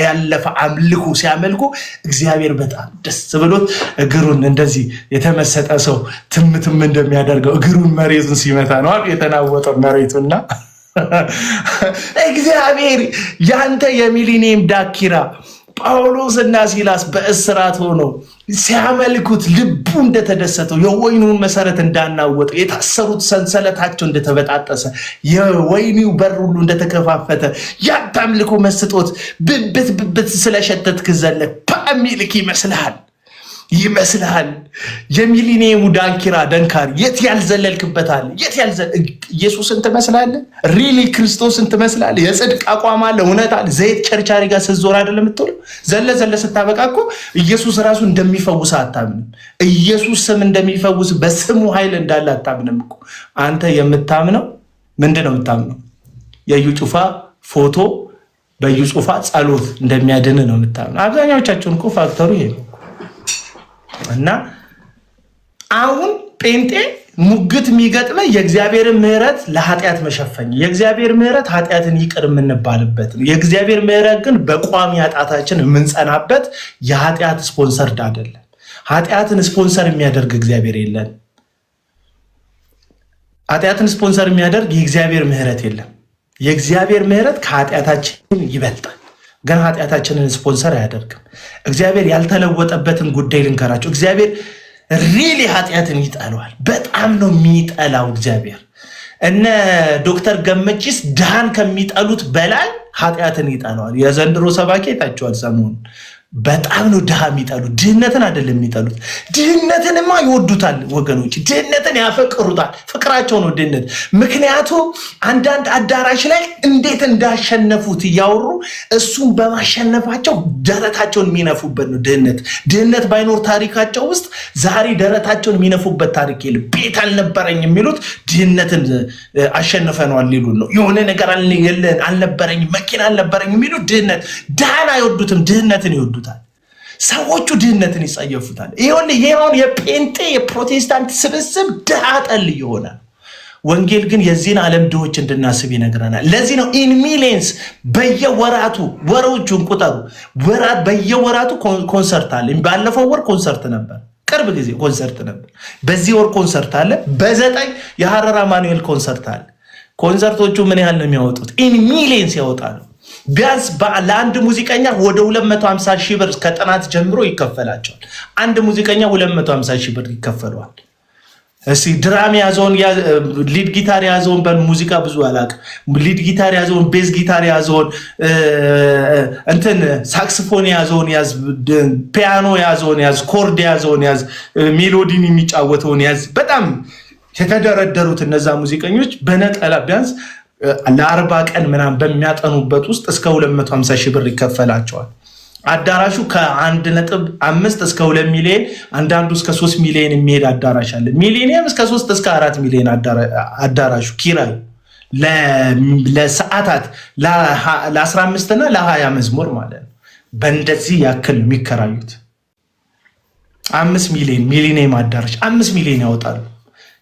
ያለፈ አምልኮ ሲያመልኩ እግዚአብሔር በጣም ደስ ብሎት እግሩን እንደዚህ የተመሰጠ ሰው ትምትም እንደሚያደርገው እግሩን መሬቱን ሲመታ ነው አሉ የተናወጠው መሬቱና እግዚአብሔር ያንተ የሚሊኒየም ዳኪራ ጳውሎስ እና ሲላስ በእስራት ሆነው ሲያመልኩት ልቡ እንደተደሰተው የወይኑን መሰረት እንዳናወጠ የታሰሩት ሰንሰለታቸው እንደተበጣጠሰ የወይኒው በር ሁሉ እንደተከፋፈተ ያታምልኮ መስጦት ብብት ስለሸተትክ ዘለ ፓሚልክ ይመስልሃል የሚሊኒየሙ ዳንኪራ ደንካሪ የት ያልዘለልክበታል? ኢየሱስን ትመስላለህ? ሪሊ ክርስቶስን ትመስላለህ? የጽድቅ አቋም አለ፣ እውነት አለ። ዘይት ቸርቻሪ ጋር ስትዞር አይደለም የምትውለው። ዘለ ስታበቃ እኮ ኢየሱስ ራሱ እንደሚፈውስ አታምንም። ኢየሱስ ስም እንደሚፈውስ በስሙ ኃይል እንዳለ አታምንም እኮ። አንተ የምታምነው ምንድነው? የምታምነው የዩ ጩፋ ፎቶ በዩ ጩፋ ጸሎት እንደሚያድን ነው የምታምነው። አብዛኛዎቻችሁን እኮ ፋክተሩ ይሄ ነው። እና አሁን ጴንጤ ሙግት የሚገጥመ የእግዚአብሔርን ምሕረት ለኃጢአት መሸፈኝ የእግዚአብሔር ምሕረት ኃጢአትን ይቅር የምንባልበት ነው። የእግዚአብሔር ምሕረት ግን በቋሚ ኃጢአታችን የምንጸናበት የኃጢአት ስፖንሰርድ አይደለም። ኃጢአትን ስፖንሰር የሚያደርግ እግዚአብሔር የለን። ኃጢአትን ስፖንሰር የሚያደርግ የእግዚአብሔር ምሕረት የለም። የእግዚአብሔር ምሕረት ከኃጢአታችን ይበልጣል። ግን ኃጢአታችንን ስፖንሰር አያደርግም። እግዚአብሔር ያልተለወጠበትን ጉዳይ ልንከራቸው። እግዚአብሔር ሪሊ ኃጢአትን ይጠላዋል። በጣም ነው የሚጠላው እግዚአብሔር። እነ ዶክተር ገመቺስ ድሃን ከሚጠሉት በላይ ኃጢአትን ይጠላዋል። የዘንድሮ ሰባኪ አይታችኋል ሰሞኑን። በጣም ነው ድሃ የሚጠሉት። ድህነትን አይደለም የሚጠሉት፣ ድህነትንማ ይወዱታል ወገኖች። ድህነትን ያፈቅሩታል። ፍቅራቸው ነው ድህነት። ምክንያቱም አንዳንድ አዳራሽ ላይ እንዴት እንዳሸነፉት እያወሩ እሱን በማሸነፋቸው ደረታቸውን የሚነፉበት ነው ድህነት። ድህነት ባይኖር ታሪካቸው ውስጥ ዛሬ ደረታቸውን የሚነፉበት ታሪክ የለም። ቤት አልነበረኝ የሚሉት ድህነትን አሸንፈነዋል ሊሉን ነው። የሆነ ነገር አልነበረኝ፣ መኪና አልነበረኝ የሚሉት ድህነት። ድሃን አይወዱትም፣ ድህነትን ይወዱታል። ሰዎቹ ድህነትን ይጸየፉታል። ይሁን የጴንጤ የፕሮቴስታንት ስብስብ ድሃ ጠል የሆነ ወንጌል ግን የዚህን ዓለም ድሆች እንድናስብ ይነግረናል። ለዚህ ነው ኢን ሚሊየንስ በየወራቱ ወሮቹን ቁጠሩ፣ በየወራቱ ኮንሰርት አለ። ባለፈው ወር ኮንሰርት ነበር፣ ቅርብ ጊዜ ኮንሰርት ነበር። በዚህ ወር ኮንሰርት አለ። በ9 የሐረር አማኑኤል ኮንሰርት አለ። ኮንሰርቶቹ ምን ያህል ነው የሚያወጡት? ኢን ሚሊየንስ ያወጣሉ። ቢያንስ ለአንድ ሙዚቀኛ ወደ 250 ሺህ ብር ከጥናት ጀምሮ ይከፈላቸዋል። አንድ ሙዚቀኛ 250 ሺህ ብር ይከፈለዋል። እስኪ ድራም ያዘውን ሊድ ጊታር ያዘውን በሙዚቃ ብዙ አላውቅም። ሊድ ጊታር ያዘውን፣ ቤዝ ጊታር ያዘውን፣ እንትን ሳክስፎን ያዘውን ያዝ፣ ፒያኖ ያዘውን ያዝ፣ ኮርድ ያዘውን ያዝ፣ ሜሎዲን የሚጫወተውን ያዝ። በጣም የተደረደሩት እነዛ ሙዚቀኞች በነጠላ ቢያንስ ለ40 ቀን ምናምን በሚያጠኑበት ውስጥ እስከ 250 ሺህ ብር ይከፈላቸዋል። አዳራሹ ከ1.5 እስከ 2 ሚሊዮን፣ አንዳንዱ እስከ 3 ሚሊዮን የሚሄድ አዳራሽ አለ። ሚሊኒየም እስከ 3 እስከ 4 ሚሊዮን አዳራሹ ኪራዩ ለሰዓታት ለ15 እና ለ20 መዝሙር ማለት ነው። በእንደዚህ ያክል የሚከራዩት 5 ሚሊዮን ሚሊኒየም አዳራሽ 5 ሚሊዮን ያወጣሉ።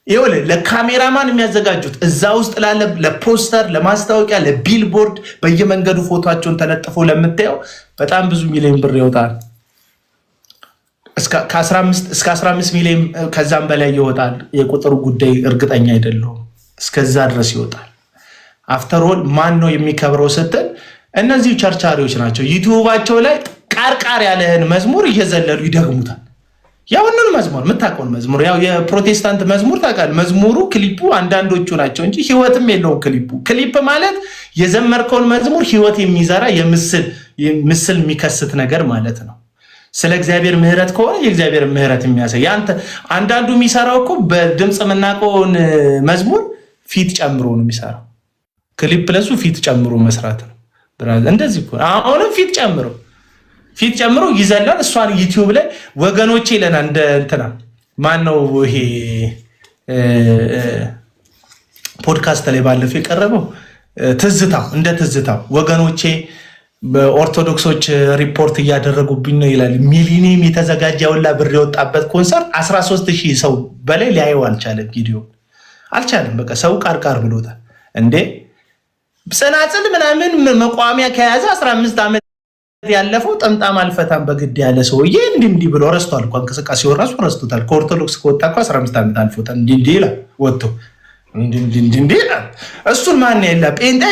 ይኸውልህ ለካሜራማን የሚያዘጋጁት እዛ ውስጥ ላለ ለፖስተር፣ ለማስታወቂያ፣ ለቢልቦርድ በየመንገዱ ፎቶቸውን ተለጥፈው ለምታየው በጣም ብዙ ሚሊዮን ብር ይወጣል። እስከ 15 ሚሊዮን ከዛም በላይ ይወጣል። የቁጥሩ ጉዳይ እርግጠኛ አይደለሁም። እስከዛ ድረስ ይወጣል። አፍተርኦል ማን ነው የሚከብረው ስትል እነዚህ ቸርቻሪዎች ናቸው። ዩቲዩባቸው ላይ ቃርቃር ያለህን መዝሙር እየዘለሉ ይደግሙታል። ያውንን መዝሙር የምታውቀውን መዝሙር ያው የፕሮቴስታንት መዝሙር ታውቃለህ። መዝሙሩ ክሊፑ አንዳንዶቹ ናቸው እንጂ ህይወትም የለውም ክሊፑ። ክሊፕ ማለት የዘመርከውን መዝሙር ህይወት የሚዘራ ምስል የሚከስት ነገር ማለት ነው። ስለ እግዚአብሔር ምህረት ከሆነ የእግዚአብሔር ምህረት የሚያሳይ አንዳንዱ የሚሰራው እኮ በድምፅ የምናውቀውን መዝሙር ፊት ጨምሮ ነው የሚሰራው። ክሊፕ ለሱ ፊት ጨምሮ መስራት ነው። እንደዚህ እኮ አሁንም ፊት ጨምሮ ይዘላል። እሷን ዩቲዩብ ላይ ወገኖቼ ለና እንደ እንትና ማነው ይሄ ፖድካስት ላይ ባለፈው የቀረበው ትዝታው ወገኖቼ በኦርቶዶክሶች ሪፖርት እያደረጉብኝ ነው ይላል። ሚሊኒየም የተዘጋጀውላ ብር የወጣበት ኮንሰርት 13000 ሰው በላይ ሊያየው አልቻለም። ቪዲዮ አልቻለም። በቃ ሰው ቃርቃር ብሎታል። እንዴ ጽናጽል ምናምን መቋሚያ ከያዘ 15 ዓመት ያለፈው ጠምጣም አልፈታም በግድ ያለ ሰውዬ እንዲህ ብሎ ረስቷል እኮ እንቅስቃሴውን ራሱ ረስቶታል። ከኦርቶዶክስ ከወጣ እኮ 15 ዓመት አልፎታል። እንዲህ ይላል ወጥቶ እንዲህ ይላል። እሱን ማን ያላ ጴንጤ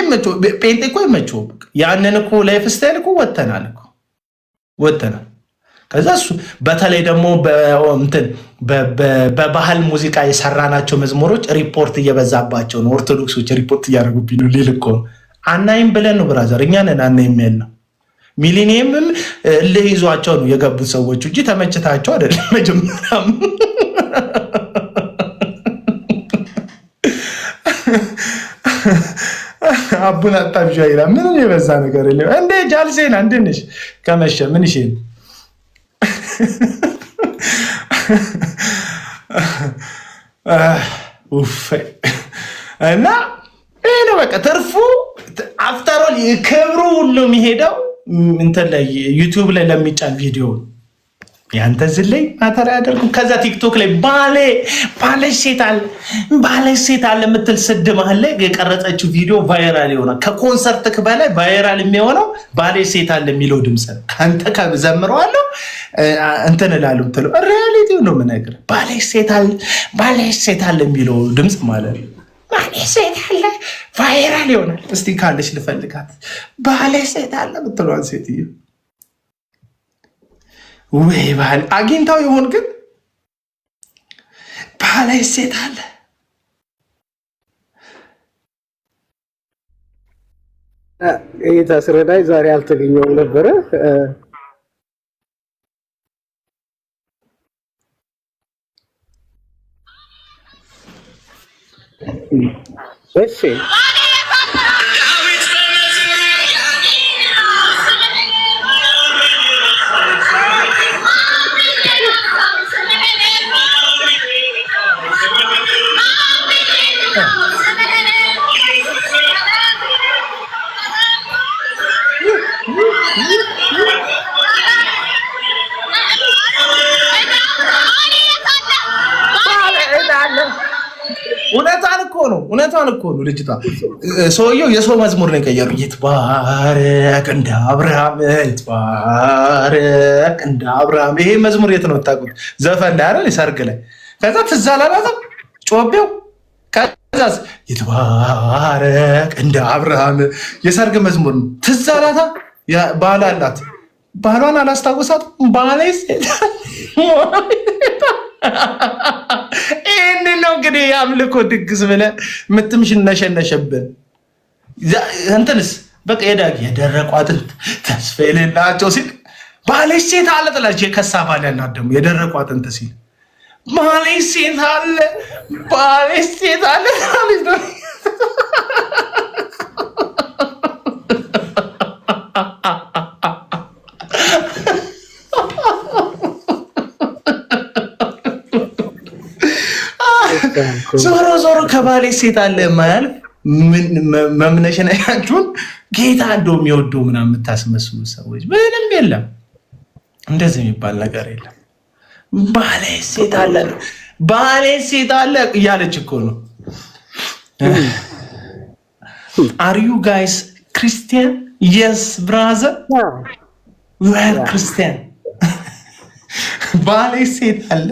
እኮ ይመቸው ያንን እኮ ላይፍ ስታይል እኮ ወተናል። ከዛ እሱ በተለይ ደግሞ በባህል ሙዚቃ የሰራናቸው መዝሙሮች ሪፖርት እየበዛባቸው ነው። ኦርቶዶክሶች ሪፖርት እያደረጉብኝ ነው ሊል እኮ አናይም ብለን ነው ብራዘር፣ እኛ ነን አናይም ያልነው። ሚሊኒየምም እልህ ይዟቸው ነው የገቡት ሰዎች እንጂ ተመችታቸው አይደለም። መጀመሪያም አቡን አጣብዣ ይላል። ምንም የበዛ ነገር የለም። እንዴ ጃልሴና እንድንሽ ከመሸ ምን ይሽን እና ይሄ ነው በቃ ትርፉ። አፍተሮል ክብሩ ሁሉ የሚሄደው እንትን ላይ ዩቲዩብ ላይ ለሚጫን ቪዲዮ ያንተ ዝለይ ማተራ ያደርጉ። ከዛ ቲክቶክ ላይ ባለ ሴት አለ የምትል ስድ መሀል ላይ የቀረጸችው ቪዲዮ ቫይራል ይሆናል። ከኮንሰርትክ በላይ ቫይራል የሚሆነው ባለ ሴት አለ የሚለው ድምፅ ነው። ከአንተ ከዘምረዋለሁ እንትን እላለሁ የምትለው ሪያሊቲው ነው የምነግርህ። ባለ ሴት አለ የሚለው ድምፅ ማለት ነው። ባለ ሴት አለ ቫይራል ይሆናል። እስቲ ካለች ልፈልጋት። ባለ ሴት አለ ብትሏን ሴትዮ ወይ ባል አግኝታው ይሆን ግን ባለ ሴት አለ። ታስረዳይ ዛሬ አልተገኘውም ነበረ። እሺ እውነቷን እኮ ነው ልጅቷ። ሰውየው የሰው መዝሙር ነው የቀየሩ። ይትባረክ እንደ አብርሃም፣ ይትባረክ እንደ አብርሃም። ይሄ መዝሙር የት ነው የምታውቁት? ዘፈን ላይ አይደል? ሰርግ ላይ። ከዛ ትዝ አላላትም ጮቤው። ከዛስ ይትባረክ እንደ አብርሃም የሰርግ መዝሙር ነው። ትዝ አላታ። ባል አላት። ባሏን አላስታውሳትም። ባሌ ሴት ይህንን ነው እንግዲህ የአምልኮ ድግስ ብለህ የምትምሽነሸነሸብን። እንትንስ በቃ የዳጊ የደረቁ አጥንት ተስፋ የሌላቸው ሲል ባለሽ ሴት አለ ጥላች የከሳ ባል ያላት ደግሞ የደረቁ አጥንት ሲል ባለሽ ሴት አለ ባለሽ ሴት አለ ዞሮ ዞሮ ከባሌ ሴት አለ ማያልፍ መምነሸነሻችሁን ጌታ እንደው የሚወደው ምናምን የምታስመስሉ ሰዎች ምንም የለም። እንደዚህ የሚባል ነገር የለም። ባሌ ሴት አለ ባሌ ሴት አለ እያለች እኮ ነው። አር ዩ ጋይስ ክርስቲያን? የስ ብራዘር ዌል ክርስቲያን። ባሌ ሴት አለ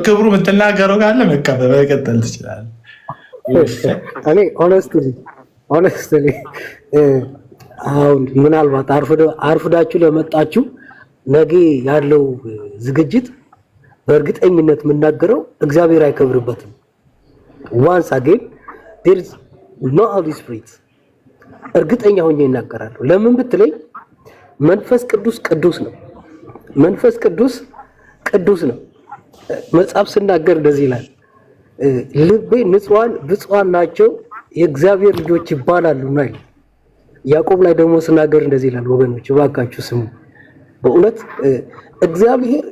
ክብሩ የምትናገረው ካለ መቀጠል ትችላለህ። እኔ ሆነስትሊ አሁን ምናልባት አርፍዳችሁ ለመጣችሁ ነገ ያለው ዝግጅት በእርግጠኝነት የምናገረው እግዚአብሔር አይከብርበትም። ዋንስ አጌን there is no Holy Spirit እርግጠኛ ሆኜ እናገራለሁ። ለምን ብትለኝ መንፈስ ቅዱስ ቅዱስ ነው። መንፈስ ቅዱስ ቅዱስ ነው። መጽሐፍ ሲናገር እንደዚህ ይላል፣ ልቤ ንጹሃን ብፁዓን ናቸው የእግዚአብሔር ልጆች ይባላሉና ይላል። ያዕቆብ ላይ ደግሞ ሲናገር እንደዚህ ይላል፣ ወገኖች እባካችሁ ስሙ። በእውነት እግዚአብሔር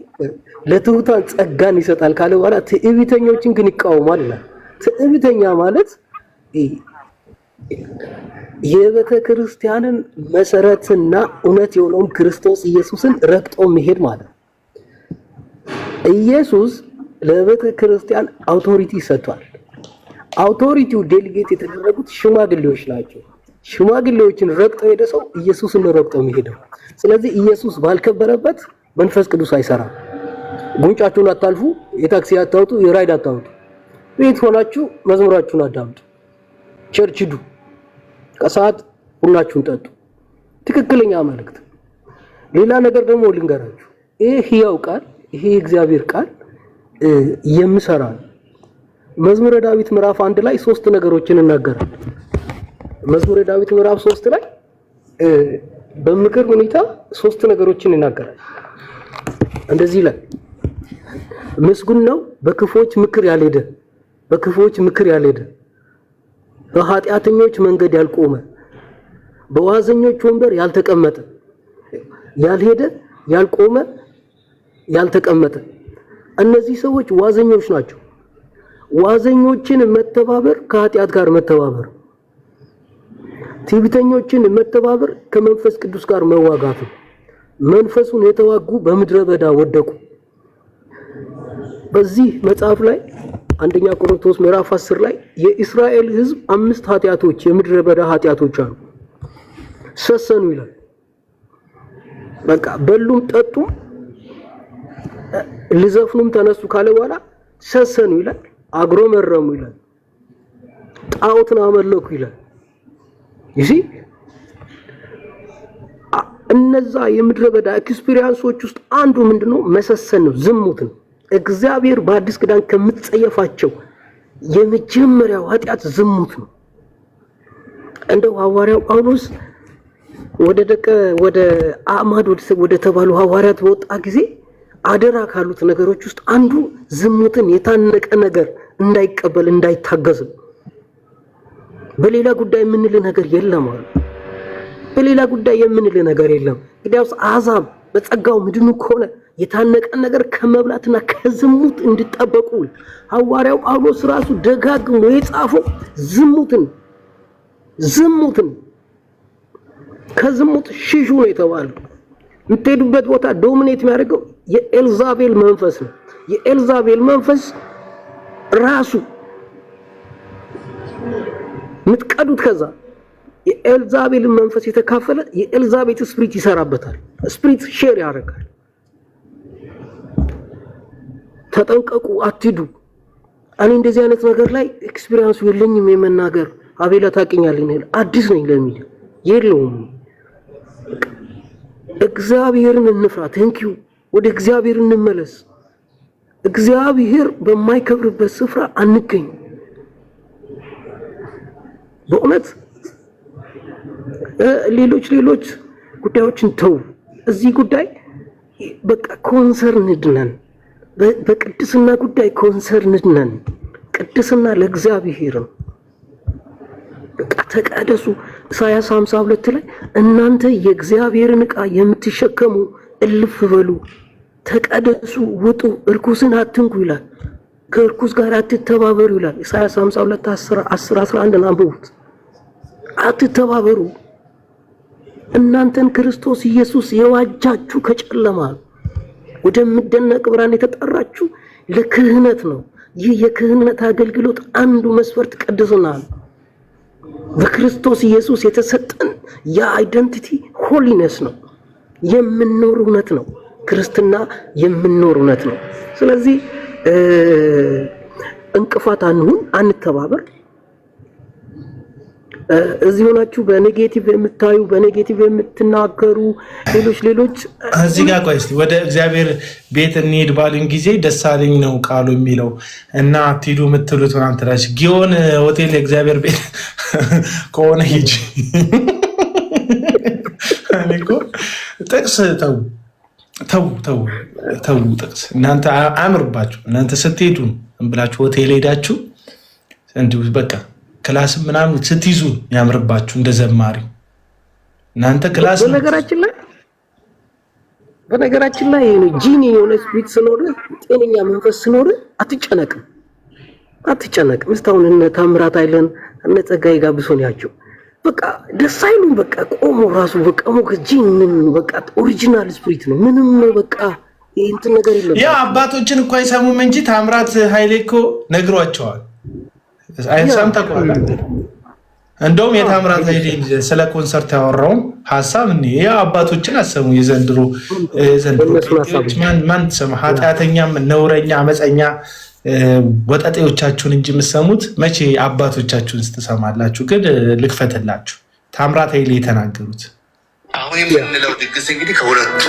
ለትሑታን ጸጋን ይሰጣል ካለ በኋላ ትዕቢተኞችን ግን ይቃወማል ይላል። ትዕቢተኛ ማለት የቤተ ክርስቲያንን መሰረትና እውነት የሆነውን ክርስቶስ ኢየሱስን ረግጦ መሄድ ማለት ነው። ኢየሱስ ለቤተ ክርስቲያን አውቶሪቲ ሰጥቷል። አውቶሪቲው ዴሊጌት የተደረጉት ሽማግሌዎች ናቸው። ሽማግሌዎችን ረግጠው ሄደ ሰው ኢየሱስን ረግጠው የሚሄደው። ስለዚህ ኢየሱስ ባልከበረበት መንፈስ ቅዱስ አይሰራም። ጉንጫችሁን አታልፉ፣ የታክሲ አታውጡ፣ የራይድ አታውጡ። ቤት ሆናችሁ መዝሙራችሁን አዳምጡ፣ ቸርች ሂዱ፣ ከሰዓት ሁላችሁን ጠጡ። ትክክለኛ መልእክት። ሌላ ነገር ደግሞ ልንገራችሁ፣ ይሄ ሕያው ቃል፣ ይሄ እግዚአብሔር ቃል የምሰራ ነው። መዝሙረ ዳዊት ምዕራፍ 1 ላይ 3 ነገሮችን እናገራለን። መዝሙረ ዳዊት ምዕራፍ 3 ላይ በምክር ሁኔታ 3 ነገሮችን ይናገራል። እንደዚህ ላይ ምስጉን ነው በክፎች ምክር ያልሄደ፣ በክፎች ምክር ያልሄደ፣ በኃጢአተኞች መንገድ ያልቆመ፣ በዋዘኞች ወንበር ያልተቀመጠ። ያልሄደ፣ ያልቆመ፣ ያልተቀመጠ። እነዚህ ሰዎች ዋዘኞች ናቸው። ዋዘኞችን መተባበር ከኃጢአት ጋር መተባበር፣ ትዕቢተኞችን መተባበር ከመንፈስ ቅዱስ ጋር መዋጋት። መንፈሱን የተዋጉ በምድረ በዳ ወደቁ። በዚህ መጽሐፍ ላይ አንደኛ ቆሮንቶስ ምዕራፍ 10 ላይ የእስራኤል ሕዝብ 5 ኃጢአቶች የምድረ በዳ ኃጢአቶች አሉ። ሰሰኑ ይላል። በቃ በሉም ጠጡም ልዘፍኑም ተነሱ ካለ በኋላ ሰሰኑ ይላል፣ አግሮመረሙ ይላል፣ ጣዖትን አመለኩ ይላል። ይሲ እነዛ የምድረ በዳ ኤክስፒሪየንሶች ውስጥ አንዱ ምንድነው? መሰሰን ነው፣ ዝሙት ነው። እግዚአብሔር በአዲስ ኪዳን ከምትጸየፋቸው የመጀመሪያው ኃጢአት ዝሙት ነው። እንደው ሐዋርያው ጳውሎስ ወደ አማድ ወደ ተባሉ ሐዋርያት በወጣ ጊዜ አደራ ካሉት ነገሮች ውስጥ አንዱ ዝሙትን የታነቀ ነገር እንዳይቀበል እንዳይታገዝ። በሌላ ጉዳይ የምንል ነገር የለም አለ። በሌላ ጉዳይ የምንል ነገር የለም። እንግዲያውስ አሕዛብ በጸጋው ምድኑ ከሆነ የታነቀ ነገር ከመብላትና ከዝሙት እንድጠበቁ ሐዋርያው ጳውሎስ ራሱ ደጋግሞ የጻፈው ዝሙትን ከዝሙት ሽሹ ነው የተባለው። የምትሄዱበት ቦታ ዶሚኔት የሚያደርገው የኤልዛቤል መንፈስ ነው። የኤልዛቤል መንፈስ ራሱ ምትቀዱት ከዛ የኤልዛቤል መንፈስ የተካፈለ የኤልዛቤት ስፕሪት ይሰራበታል። ስፕሪት ሼር ያደርጋል። ተጠንቀቁ፣ አትዱ። እኔ እንደዚህ አይነት ነገር ላይ ኤክስፒሪየንስ የለኝም የመናገር። አቤላ ታውቂኛለህ ነው አዲስ ነኝ ለሚል የለውም። እግዚአብሔርን እንፍራ። ቴንኪዩ። ወደ እግዚአብሔር እንመለስ። እግዚአብሔር በማይከብርበት ስፍራ አንገኝ። በእውነት ሌሎች ጉዳዮችን ተው። እዚህ ጉዳይ በቃ ኮንሰርንድ ነን። በቅድስና ጉዳይ ኮንሰርንድ ነን። ቅድስና ለእግዚአብሔር ነው። በቃ ተቀደሱ። ኢሳይያስ 52 ላይ እናንተ የእግዚአብሔርን ዕቃ የምትሸከሙ እልፍ በሉ፣ ተቀደሱ፣ ውጡ፣ እርኩስን አትንኩ ይላል። ከእርኩስ ጋር አትተባበሩ ይላል። ኢሳይያስ 52 10-11 አንብቡት። አትተባበሩ። እናንተን ክርስቶስ ኢየሱስ የዋጃችሁ ከጨለማ ወደሚደነቅ ብርሃን የተጠራችሁ ለክህነት ነው። ይህ የክህነት አገልግሎት አንዱ መስፈርት ቅድስና ነው። በክርስቶስ ኢየሱስ የተሰጠን የአይደንቲቲ ሆሊነስ ነው። የምንኖር እውነት ነው። ክርስትና የምንኖር እውነት ነው። ስለዚህ እንቅፋት አንሁን፣ አንተባበር። እዚህ ሆናችሁ በኔጌቲቭ የምታዩ በኔጌቲቭ የምትናገሩ ሌሎች እዚህ ጋር ቆይ እስቲ ወደ እግዚአብሔር ቤት እንሂድ ባሉኝ ጊዜ ደሳለኝ ነው ቃሉ የሚለው እና አትሂዱ የምትሉት ምናምን ትላለች። ጊዮን ሆቴል የእግዚአብሔር ቤት ከሆነ ሂጂ። እኔ እኮ ጥቅስ ተው ጥቅስ እናንተ አያምርባችሁ። እናንተ ስትሄዱ ብላችሁ ሆቴል ሄዳችሁ እንዲሁ በቃ ክላስ ምናምን ስትይዙ ያምርባችሁ እንደ ዘማሪ እናንተ ክላስ። በነገራችን ላይ ጂኒ የሆነ ስፒሪት ስኖር ጤነኛ መንፈስ ስኖር አትጨነቅም። እስካሁን እነ ታምራት አይለን እነ ጸጋዬ ጋብሶን ያቸው በቃ ደስ አይሉም። በቃ ቆሞ ራሱ በቃ ጂኒ በቃ ኦሪጂናል ስፒሪት ነው። ምንም በቃ እንትን ነገር የለም። ያ አባቶችን እኮ አይሰሙም እንጂ ታምራት ኃይሌ እኮ ነግሯቸዋል። አይሳም ተቆራጣ እንደውም የታምራት ኃይሌ ስለ ኮንሰርት ያወራው ሐሳብ እኔ ያ አባቶችን አሰሙ። የዘንድሮ ማን ተሰማ? ኃጢአተኛም ነውረኛ አመፀኛ ወጣጤዎቻችሁን እንጂ የምትሰሙት መቼ አባቶቻችሁን ስትሰማላችሁ? ግን ልክፈትላችሁ ታምራት ኃይሌ የተናገሩት አሁን የምንለው ድግስ እንግዲህ ከሁለቱ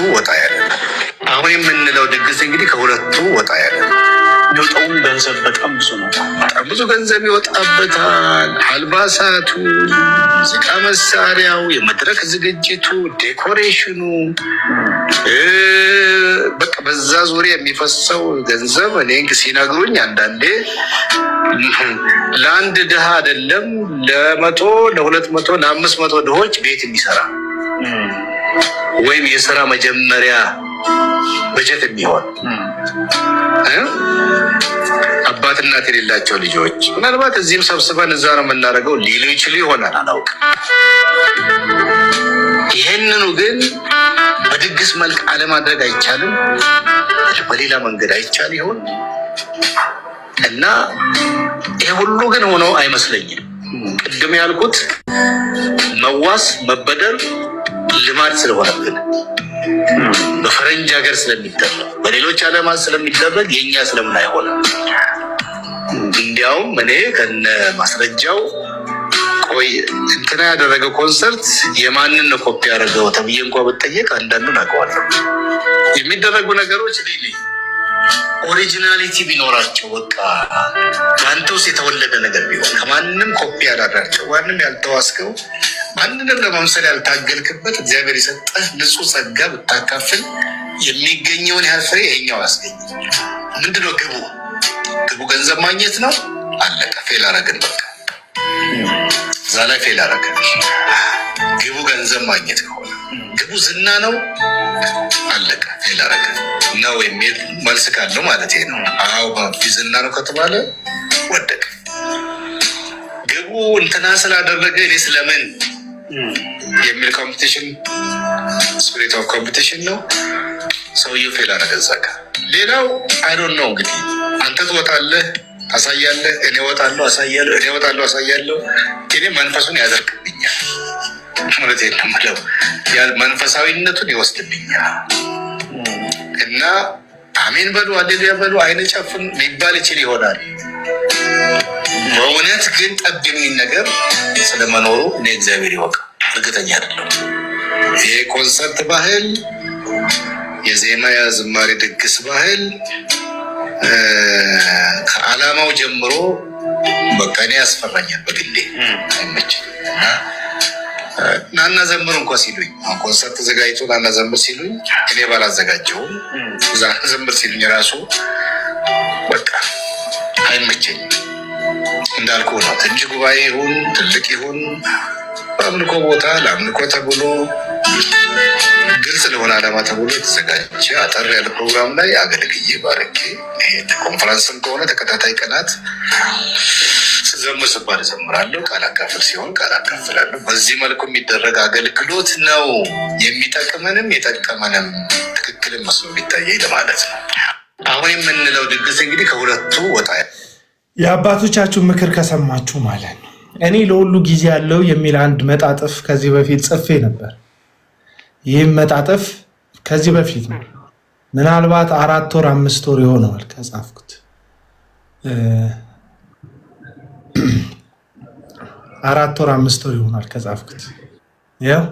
ወጣ ያለ የወጣውን ገንዘብ በጣም ብዙ ነው። በጣም ብዙ ገንዘብ ይወጣበታል። አልባሳቱ፣ ሙዚቃ መሳሪያው፣ የመድረክ ዝግጅቱ፣ ዴኮሬሽኑ፣ በቃ በዛ ዙሪያ የሚፈሰው ገንዘብ እኔ ሲነግሩኝ አንዳንዴ ለአንድ ድሃ አይደለም ለ100 ለ200 ለ500 ድሆች ቤት የሚሰራ ወይም የሥራ መጀመሪያ በጀት የሚሆን አባት እናት የሌላቸው ልጆች ምናልባት እዚህም ሰብስበን እዛ ነው የምናደርገው ሊሉ ይችሉ ይሆናል፣ አላውቅም። ይሄንኑ ግን በድግስ መልክ አለማድረግ አይቻልም። በሌላ መንገድ አይቻል ይሆን እና ይሄ ሁሉ ግን ሆኖ አይመስለኝም። ቅድም ያልኩት መዋስ መበደር ልማድ ስለሆነብን በፈረንጅ ሀገር ስለሚደረግ በሌሎች ዓለማት ስለሚደረግ የኛ ስለምን አይሆንም? እንዲያውም እኔ ከነ ማስረጃው ቆይ እንትና ያደረገው ኮንሰርት የማንን ነው ኮፒ ያደረገው ተብዬ እንኳን ብጠየቅ አንዳንዱን አውቀዋለሁ። የሚደረጉ ነገሮች ሪሊ ኦሪጂናሊቲ ቢኖራቸው በቃ ከአንተ ውስጥ የተወለደ ነገር ቢሆን ከማንም ኮፒ ያላደረገው ማንም ያልተዋስከው ማንንም ለመምሰል ያልታገልክበት እግዚአብሔር የሰጠህ ንጹህ ጸጋ ብታካፍል የሚገኘውን ያህል ፍሬ ይሄኛው ያስገኝ። ምንድነው ግቡ? ግቡ ገንዘብ ማግኘት ነው። አለቀ። ፌል አረግን። በቃ እዛ ላይ ፌል አረግን። ግቡ ገንዘብ ማግኘት ከሆነ ግቡ ዝና ነው። አለቀ። ፌል አረግን ነው የሚል መልስ ካለው ማለት ነው። አዎ ዝና ነው ከተባለ ወደቀ። ግቡ እንትና ስላደረገ እኔ ስለምን የሚል ኮምፒቲሽን ስፒሪት ኦፍ ኮምፒቲሽን ነው። ሰውየው ፌል አረገ እዛ ጋር። ሌላው አይ ዶንት ኖ እንግዲህ አንተ ትወጣለህ አሳያለህ፣ እኔ እወጣለሁ አሳያለሁ፣ እኔ እወጣለሁ አሳያለሁ። እኔ መንፈሱን ያዘርቅብኛል ማለት ነው። መንፈሳዊነቱን ይወስድብኛል እና አሜን በሉ ሃሌሉያ በሉ አይነ ጨፍን ሊባል ይችል ይሆናል። በእውነት ግን ጠብ የሚል ነገር ስለመኖሩ እኔ እግዚአብሔር ይወቅ እርግጠኛ አይደለሁም። ይሄ ኮንሰርት ባህል፣ የዜማ የዝማሬ ድግስ ባህል ከዓላማው ጀምሮ በቃ እኔ ያስፈራኛል። በግሌ አይመችም። ናና ዘምር እንኳ ሲሉኝ ኮንሰርት ተዘጋጅቶ ናና ዘምር ሲሉኝ እኔ ባላዘጋጀውም እዛ ዘምር ሲሉኝ ራሱ በቃ አይመቸኝም። እንዳልኩ ነው። ትንሽ ጉባኤ ይሁን ትልቅ ይሁን በአምልኮ ቦታ ለአምልኮ ተብሎ ግልጽ ለሆነ ዓላማ ተብሎ የተዘጋጀ አጠር ያለ ፕሮግራም ላይ አገልግዬ ባርኬ ኮንፈረንስም ከሆነ ተከታታይ ቀናት ስዘምር ስባል እዘምራለሁ። ቃል አካፍል ሲሆን ቃል አካፍላለሁ። በዚህ መልኩ የሚደረግ አገልግሎት ነው የሚጠቅመንም የጠቀመንም ትክክልም መስሎ የሚታየኝ ለማለት ነው። አሁን የምንለው ድግስ እንግዲህ ከሁለቱ ወጣ የአባቶቻችሁን ምክር ከሰማችሁ ማለት ነው። እኔ ለሁሉ ጊዜ ያለው የሚል አንድ መጣጥፍ ከዚህ በፊት ጽፌ ነበር። ይህም መጣጥፍ ከዚህ በፊት ነው ምናልባት 4 ወር 5 ወር ይሆነዋል ከጻፍኩት። 4 ወር 5 ወር ይሆናል ከጻፍኩት። ያው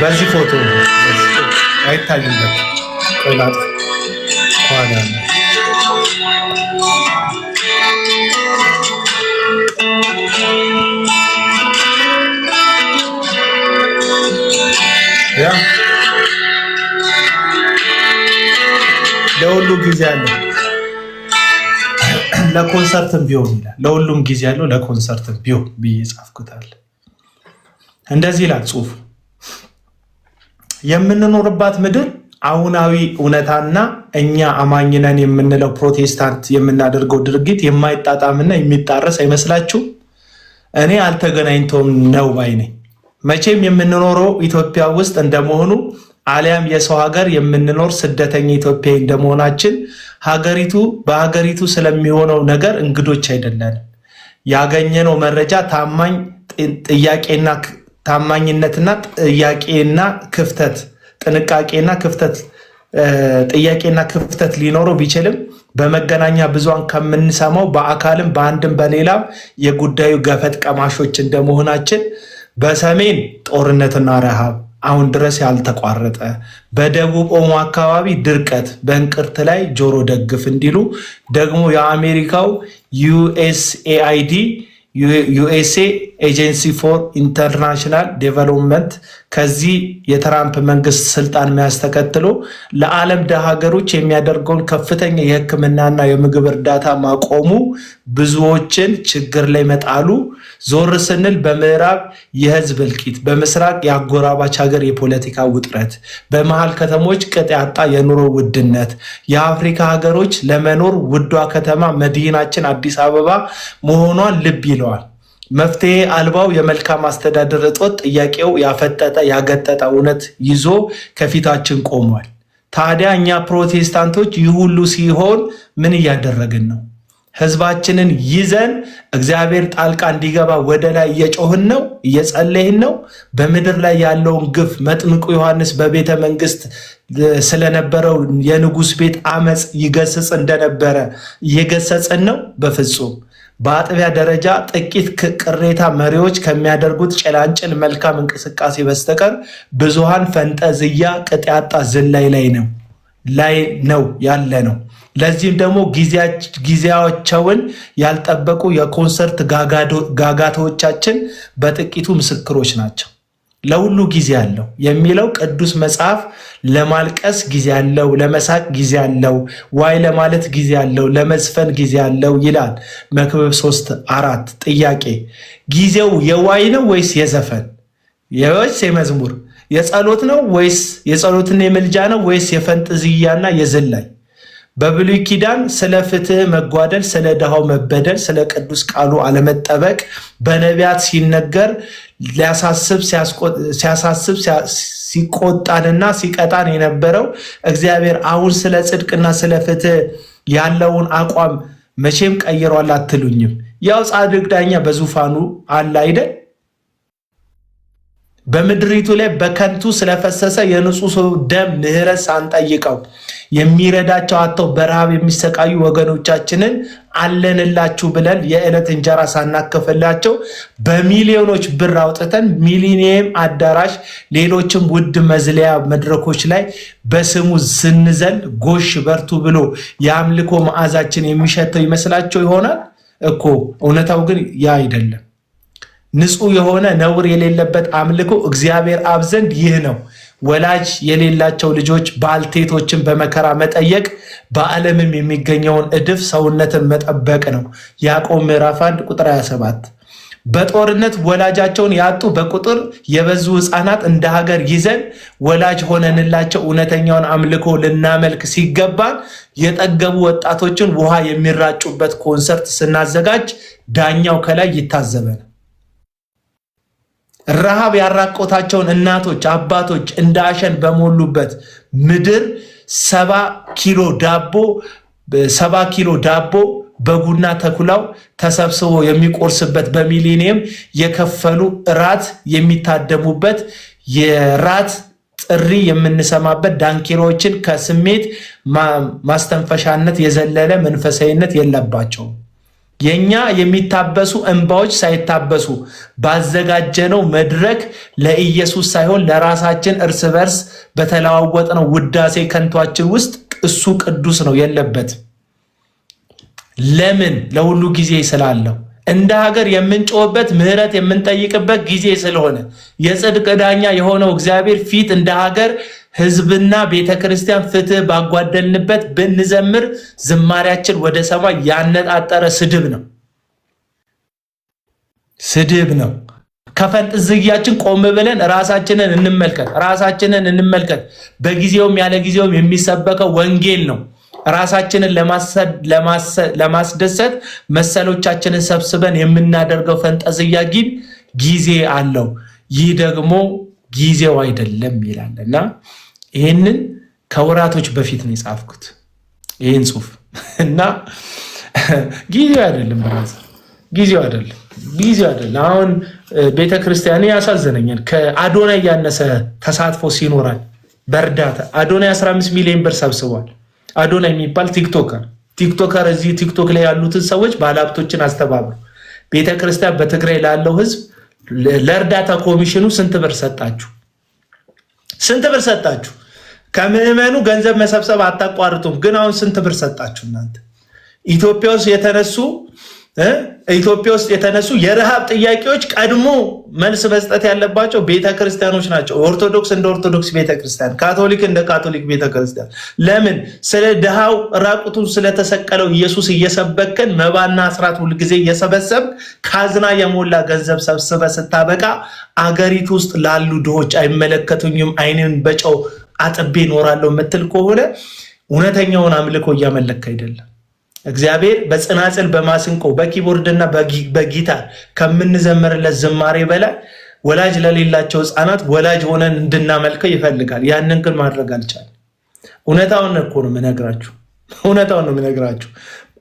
በዚህ ፎቶ አይታይም። ቆላጥ ኳላ ያ ለሁሉ ጊዜ አለው ለኮንሰርትም ቢሆን ይላል። ለሁሉም ጊዜ አለው ለኮንሰርትም ቢሆን ብዬ ጻፍኩታል። እንደዚህ ይላል ጽሑፉ። የምንኖርባት ምድር አሁናዊ እውነታና እኛ አማኝነን የምንለው ፕሮቴስታንት የምናደርገው ድርጊት የማይጣጣምና የሚጣረስ አይመስላችሁ? እኔ አልተገናኝቶም ነው ባይ ነኝ። መቼም የምንኖረው ኢትዮጵያ ውስጥ እንደመሆኑ አሊያም የሰው ሀገር የምንኖር ስደተኛ ኢትዮጵያዊ እንደመሆናችን በሀገሪቱ ስለሚሆነው ነገር እንግዶች አይደለንም። ያገኘነው መረጃ ታማኝነትና ጥያቄና ክፍተት ሊኖረው ቢችልም በመገናኛ ብዙሃን ከምንሰማው በአካልም በአንድም በሌላም የጉዳዩ ገፈት ቀማሾች እንደመሆናችን በሰሜን ጦርነትና ረሃብ አሁን ድረስ ያልተቋረጠ፣ በደቡብ ኦሞ አካባቢ ድርቀት፣ በእንቅርት ላይ ጆሮ ደግፍ እንዲሉ ደግሞ የአሜሪካው ዩኤስኤ ኤጀንሲ ፎር ኢንተርናሽናል ዴቨሎፕመንት ከዚህ የትራምፕ መንግስት ስልጣን መያዝ ተከትሎ ለዓለም ደሃ ሀገሮች የሚያደርገውን ከፍተኛ የሕክምናና የምግብ እርዳታ ማቆሙ ብዙዎችን ችግር ላይ መጣሉ፣ ዞር ስንል በምዕራብ የህዝብ እልቂት፣ በምስራቅ የአጎራባች ሀገር የፖለቲካ ውጥረት፣ በመሃል ከተሞች ቅጥ ያጣ የኑሮ ውድነት፣ የአፍሪካ ሀገሮች ለመኖር ውዷ ከተማ መዲናችን አዲስ አበባ መሆኗን ልብ ይለዋል። መፍትሄ አልባው የመልካም አስተዳደር እጦት ጥያቄው ያፈጠጠ ያገጠጠ እውነት ይዞ ከፊታችን ቆሟል። ታዲያ እኛ ፕሮቴስታንቶች ይህ ሁሉ ሲሆን ምን እያደረግን ነው? ህዝባችንን ይዘን እግዚአብሔር ጣልቃ እንዲገባ ወደ ላይ እየጮህን ነው፣ እየጸለይን ነው። በምድር ላይ ያለውን ግፍ መጥምቁ ዮሐንስ በቤተ መንግስት ስለነበረው የንጉስ ቤት አመጽ ይገስጽ እንደነበረ እየገሰጽን ነው። በፍጹም በአጥቢያ ደረጃ ጥቂት ቅሬታ መሪዎች ከሚያደርጉት ጭላንጭል መልካም እንቅስቃሴ በስተቀር ብዙሃን ፈንጠዝያ ቅጥ ያጣ ዝላይ ላይ ነው ያለ ነው። ለዚህም ደግሞ ጊዜያቸውን ያልጠበቁ የኮንሰርት ጋጋታዎቻችን በጥቂቱ ምስክሮች ናቸው። ለሁሉ ጊዜ አለው የሚለው ቅዱስ መጽሐፍ ለማልቀስ ጊዜ አለው፣ ለመሳቅ ጊዜ አለው፣ ዋይ ለማለት ጊዜ አለው፣ ለመዝፈን ጊዜ አለው ይላል መክብብ 3:4። ጥያቄ፣ ጊዜው የዋይ ነው ወይስ የዘፈን? ወይስ የመዝሙር? የጸሎት ነው ወይስ የጸሎትና የምልጃ ነው ወይስ የፈንጥዝያና የዝላይ? በብሉይ ኪዳን ስለ ፍትህ መጓደል፣ ስለ ድሃው መበደል፣ ስለ ቅዱስ ቃሉ አለመጠበቅ በነቢያት ሲነገር ሲያሳስብ ሲቆጣንና ሲቀጣን የነበረው እግዚአብሔር አሁን ስለ ጽድቅና ስለ ፍትህ ያለውን አቋም መቼም ቀይሯል አትሉኝም? ያው ጻድቅ ዳኛ በዙፋኑ አለ አይደል? በምድሪቱ ላይ በከንቱ ስለፈሰሰ የንጹህ ሰው ደም ምህረት ሳንጠይቀው የሚረዳቸው አጥተው በረሃብ የሚሰቃዩ ወገኖቻችንን አለንላችሁ ብለን የዕለት እንጀራ ሳናከፈላቸው በሚሊዮኖች ብር አውጥተን ሚሊኒየም አዳራሽ፣ ሌሎችም ውድ መዝለያ መድረኮች ላይ በስሙ ስንዘል ጎሽ በርቱ ብሎ የአምልኮ መዓዛችን የሚሸተው ይመስላቸው ይሆናል እኮ። እውነታው ግን ያ አይደለም። ንጹህ የሆነ ነውር የሌለበት አምልኮ እግዚአብሔር አብ ዘንድ ይህ ነው። ወላጅ የሌላቸው ልጆች ባልቴቶችን በመከራ መጠየቅ በዓለምም የሚገኘውን እድፍ ሰውነትን መጠበቅ ነው። ያዕቆብ ምዕራፍ 1:27። በጦርነት ወላጃቸውን ያጡ በቁጥር የበዙ ሕፃናት እንደ ሀገር ይዘን ወላጅ ሆነንላቸው እውነተኛውን አምልኮ ልናመልክ ሲገባን የጠገቡ ወጣቶችን ውሃ የሚራጩበት ኮንሰርት ስናዘጋጅ ዳኛው ከላይ ይታዘበን። ረሃብ ያራቆታቸውን እናቶች አባቶች እንደ አሸን በሞሉበት ምድር 70 ኪሎ ዳቦ በጉና ተኩላው ተሰብስቦ የሚቆርስበት በሚሊኒየም የከፈሉ እራት የሚታደሙበት የራት ጥሪ የምንሰማበት ዳንኪራዎችን ከስሜት ማስተንፈሻነት የዘለለ መንፈሳዊነት የለባቸውም። የኛ የሚታበሱ እንባዎች ሳይታበሱ ባዘጋጀነው መድረክ ለኢየሱስ ሳይሆን ለራሳችን እርስ በርስ በተለዋወጥነው ውዳሴ ከንቷችን ውስጥ እሱ ቅዱስ ነው የለበትም። ለምን? ለሁሉ ጊዜ ስላለው እንደ ሀገር የምንጮህበት ምህረት የምንጠይቅበት ጊዜ ስለሆነ የጽድቅ ዳኛ የሆነው እግዚአብሔር ፊት እንደ ሀገር ህዝብና ቤተክርስቲያን ፍትህ ባጓደልንበት ብንዘምር ዝማሪያችን ወደ ሰማይ ያነጣጠረ ስድብ ነው። ከፈንጥዝያችን ቆም ብለን ራሳችንን እንመልከት። በጊዜውም ያለ ጊዜውም የሚሰበከው ወንጌል ነው። ራሳችንን ለማስደሰት መሰሎቻችንን ሰብስበን የምናደርገው ፈንጠዝያ ግን ጊዜ አለው። ይህ ደግሞ ጊዜው አይደለም ይላልና ይህንን ከወራቶች በፊት ነው የጻፍኩት ይህን ጽሁፍ እና ጊዜው አይደለም ጊዜው አይደለም። አሁን ቤተክርስቲያን ያሳዘነኛል። ከአዶናይ ያነሰ ተሳትፎ ሲኖራል በእርዳታ አዶናይ 15 ሚሊዮን ብር ሰብስቧል። አዶናይ የሚባል ቲክቶከር እዚህ ቲክቶክ ላይ ያሉትን ሰዎች ባለሀብቶችን አስተባብሩ። ቤተክርስቲያን በትግራይ ላለው ህዝብ ለእርዳታ ኮሚሽኑ ስንት ብር ሰጣችሁ? ከምዕመኑ ገንዘብ መሰብሰብ አታቋርጡም። ግን አሁን ስንት ብር ሰጣችሁ እናንተ? ኢትዮጵያ ውስጥ የተነሱ የረሃብ ጥያቄዎች ቀድሞ መልስ መስጠት ያለባቸው ቤተክርስቲያኖች ናቸው። ኦርቶዶክስ እንደ ኦርቶዶክስ ቤተክርስቲያን፣ ካቶሊክ እንደ ካቶሊክ ቤተክርስቲያን። ለምን? ስለ ድሃው ራቁቱን ስለተሰቀለው ኢየሱስ እየሰበከን መባና አስራት ሁል ጊዜ እየሰበሰብ ካዝና የሞላ ገንዘብ ሰብስበ ስታበቃ አገሪቱ ውስጥ ላሉ ድሆች አይመለከቱኝም አይንን በጨው አጥቤ እኖራለሁ የምትል ከሆነ እውነተኛውን አምልኮ እያመለክ አይደለም። እግዚአብሔር በጽናጽል በማስንቆ በኪቦርድና በጊታር ከምንዘምርለት ዝማሬ በላይ ወላጅ ለሌላቸው ሕፃናት ወላጅ ሆነን እንድናመልከው ይፈልጋል። ያንን ግን ማድረግ አልቻለም። እውነታውን ነው የምነግራችሁ።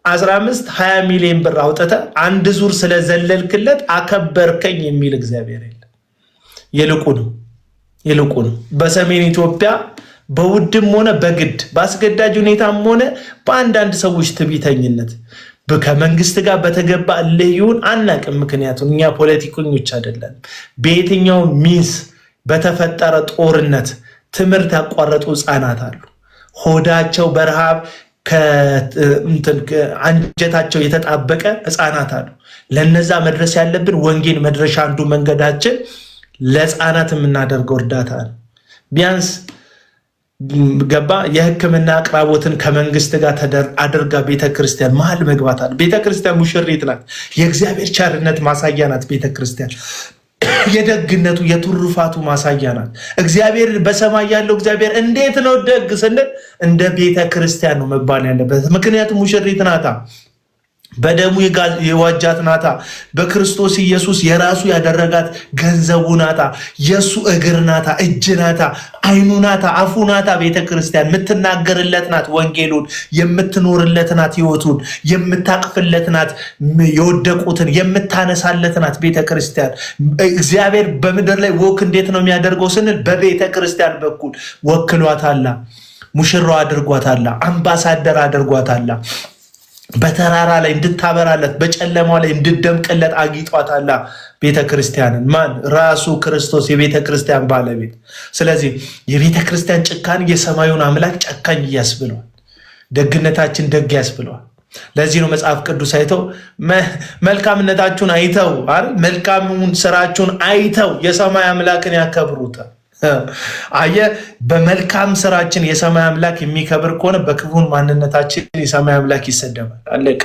15 20 ሚሊዮን ብር አውጥተ አንድ ዙር ስለዘለልክለት አከበርከኝ የሚል እግዚአብሔር የለም። ይልቁኑ በሰሜን ኢትዮጵያ በውድም ሆነ በግድ በአስገዳጅ ሁኔታም ሆነ በአንዳንድ ሰዎች ትዕቢተኝነት ከመንግስት ጋር በተገባ ልዩን አናቅም። ምክንያቱም እኛ ፖለቲከኞች አይደለም። በየትኛው ሚንስ በተፈጠረ ጦርነት ትምህርት ያቋረጡ ህፃናት አሉ። ሆዳቸው በረሃብ አንጀታቸው የተጣበቀ ህፃናት አሉ። ለነዛ መድረስ ያለብን ወንጌል መድረሻ አንዱ መንገዳችን ለህፃናት የምናደርገው እርዳታ ነው። ቢያንስ ገባ የህክምና አቅራቦትን ከመንግስት ጋር አድርጋ ቤተክርስቲያን መሀል መግባት አለ። ቤተክርስቲያን ሙሽሪት ናት። የእግዚአብሔር ቸርነት ማሳያ ናት። ቤተክርስቲያን የደግነቱ የቱርፋቱ ማሳያ ናት። እግዚአብሔር በሰማይ ያለው እግዚአብሔር እንዴት ነው ደግ ስንል እንደ ቤተክርስቲያን ነው መባል ያለበት። ምክንያቱም ሙሽሪት ናታ። በደሙ የዋጃት ናታ። በክርስቶስ ኢየሱስ የራሱ ያደረጋት ገንዘቡ ናታ። የሱ እግር ናታ፣ እጅ ናታ፣ አይኑ ናታ፣ አፉ ናታ። ቤተክርስቲያን የምትናገርለት ናት። ወንጌሉን የምትኖርለት ናት። ህይወቱን የምታቅፍለት ናት። የወደቁትን የምታነሳለት ናት ቤተክርስቲያን። እግዚአብሔር በምድር ላይ ወክ እንዴት ነው የሚያደርገው ስንል በቤተክርስቲያን በኩል ወክሏታላ። ሙሽራው አድርጓታላ። አምባሳደር አድርጓታላ። በተራራ ላይ እንድታበራለት በጨለማው ላይ እንድደምቅለት አጊጧታላ ቤተክርስቲያንን። ማን? ራሱ ክርስቶስ የቤተክርስቲያን ባለቤት። ስለዚህ የቤተክርስቲያን ጭካኔ የሰማዩን አምላክ ጨካኝ ያስብለዋል። ደግነታችን ደግ ያስብለዋል። ለዚህ ነው መጽሐፍ ቅዱስ አይተው መልካምነታችሁን አይተው አይደል መልካሙን ስራችሁን አይተው የሰማይ አምላክን ያከብሩታል። አየ በመልካም ስራችን የሰማይ አምላክ የሚከብር ከሆነ በክፉን ማንነታችን የሰማይ አምላክ ይሰደባል። አለቅ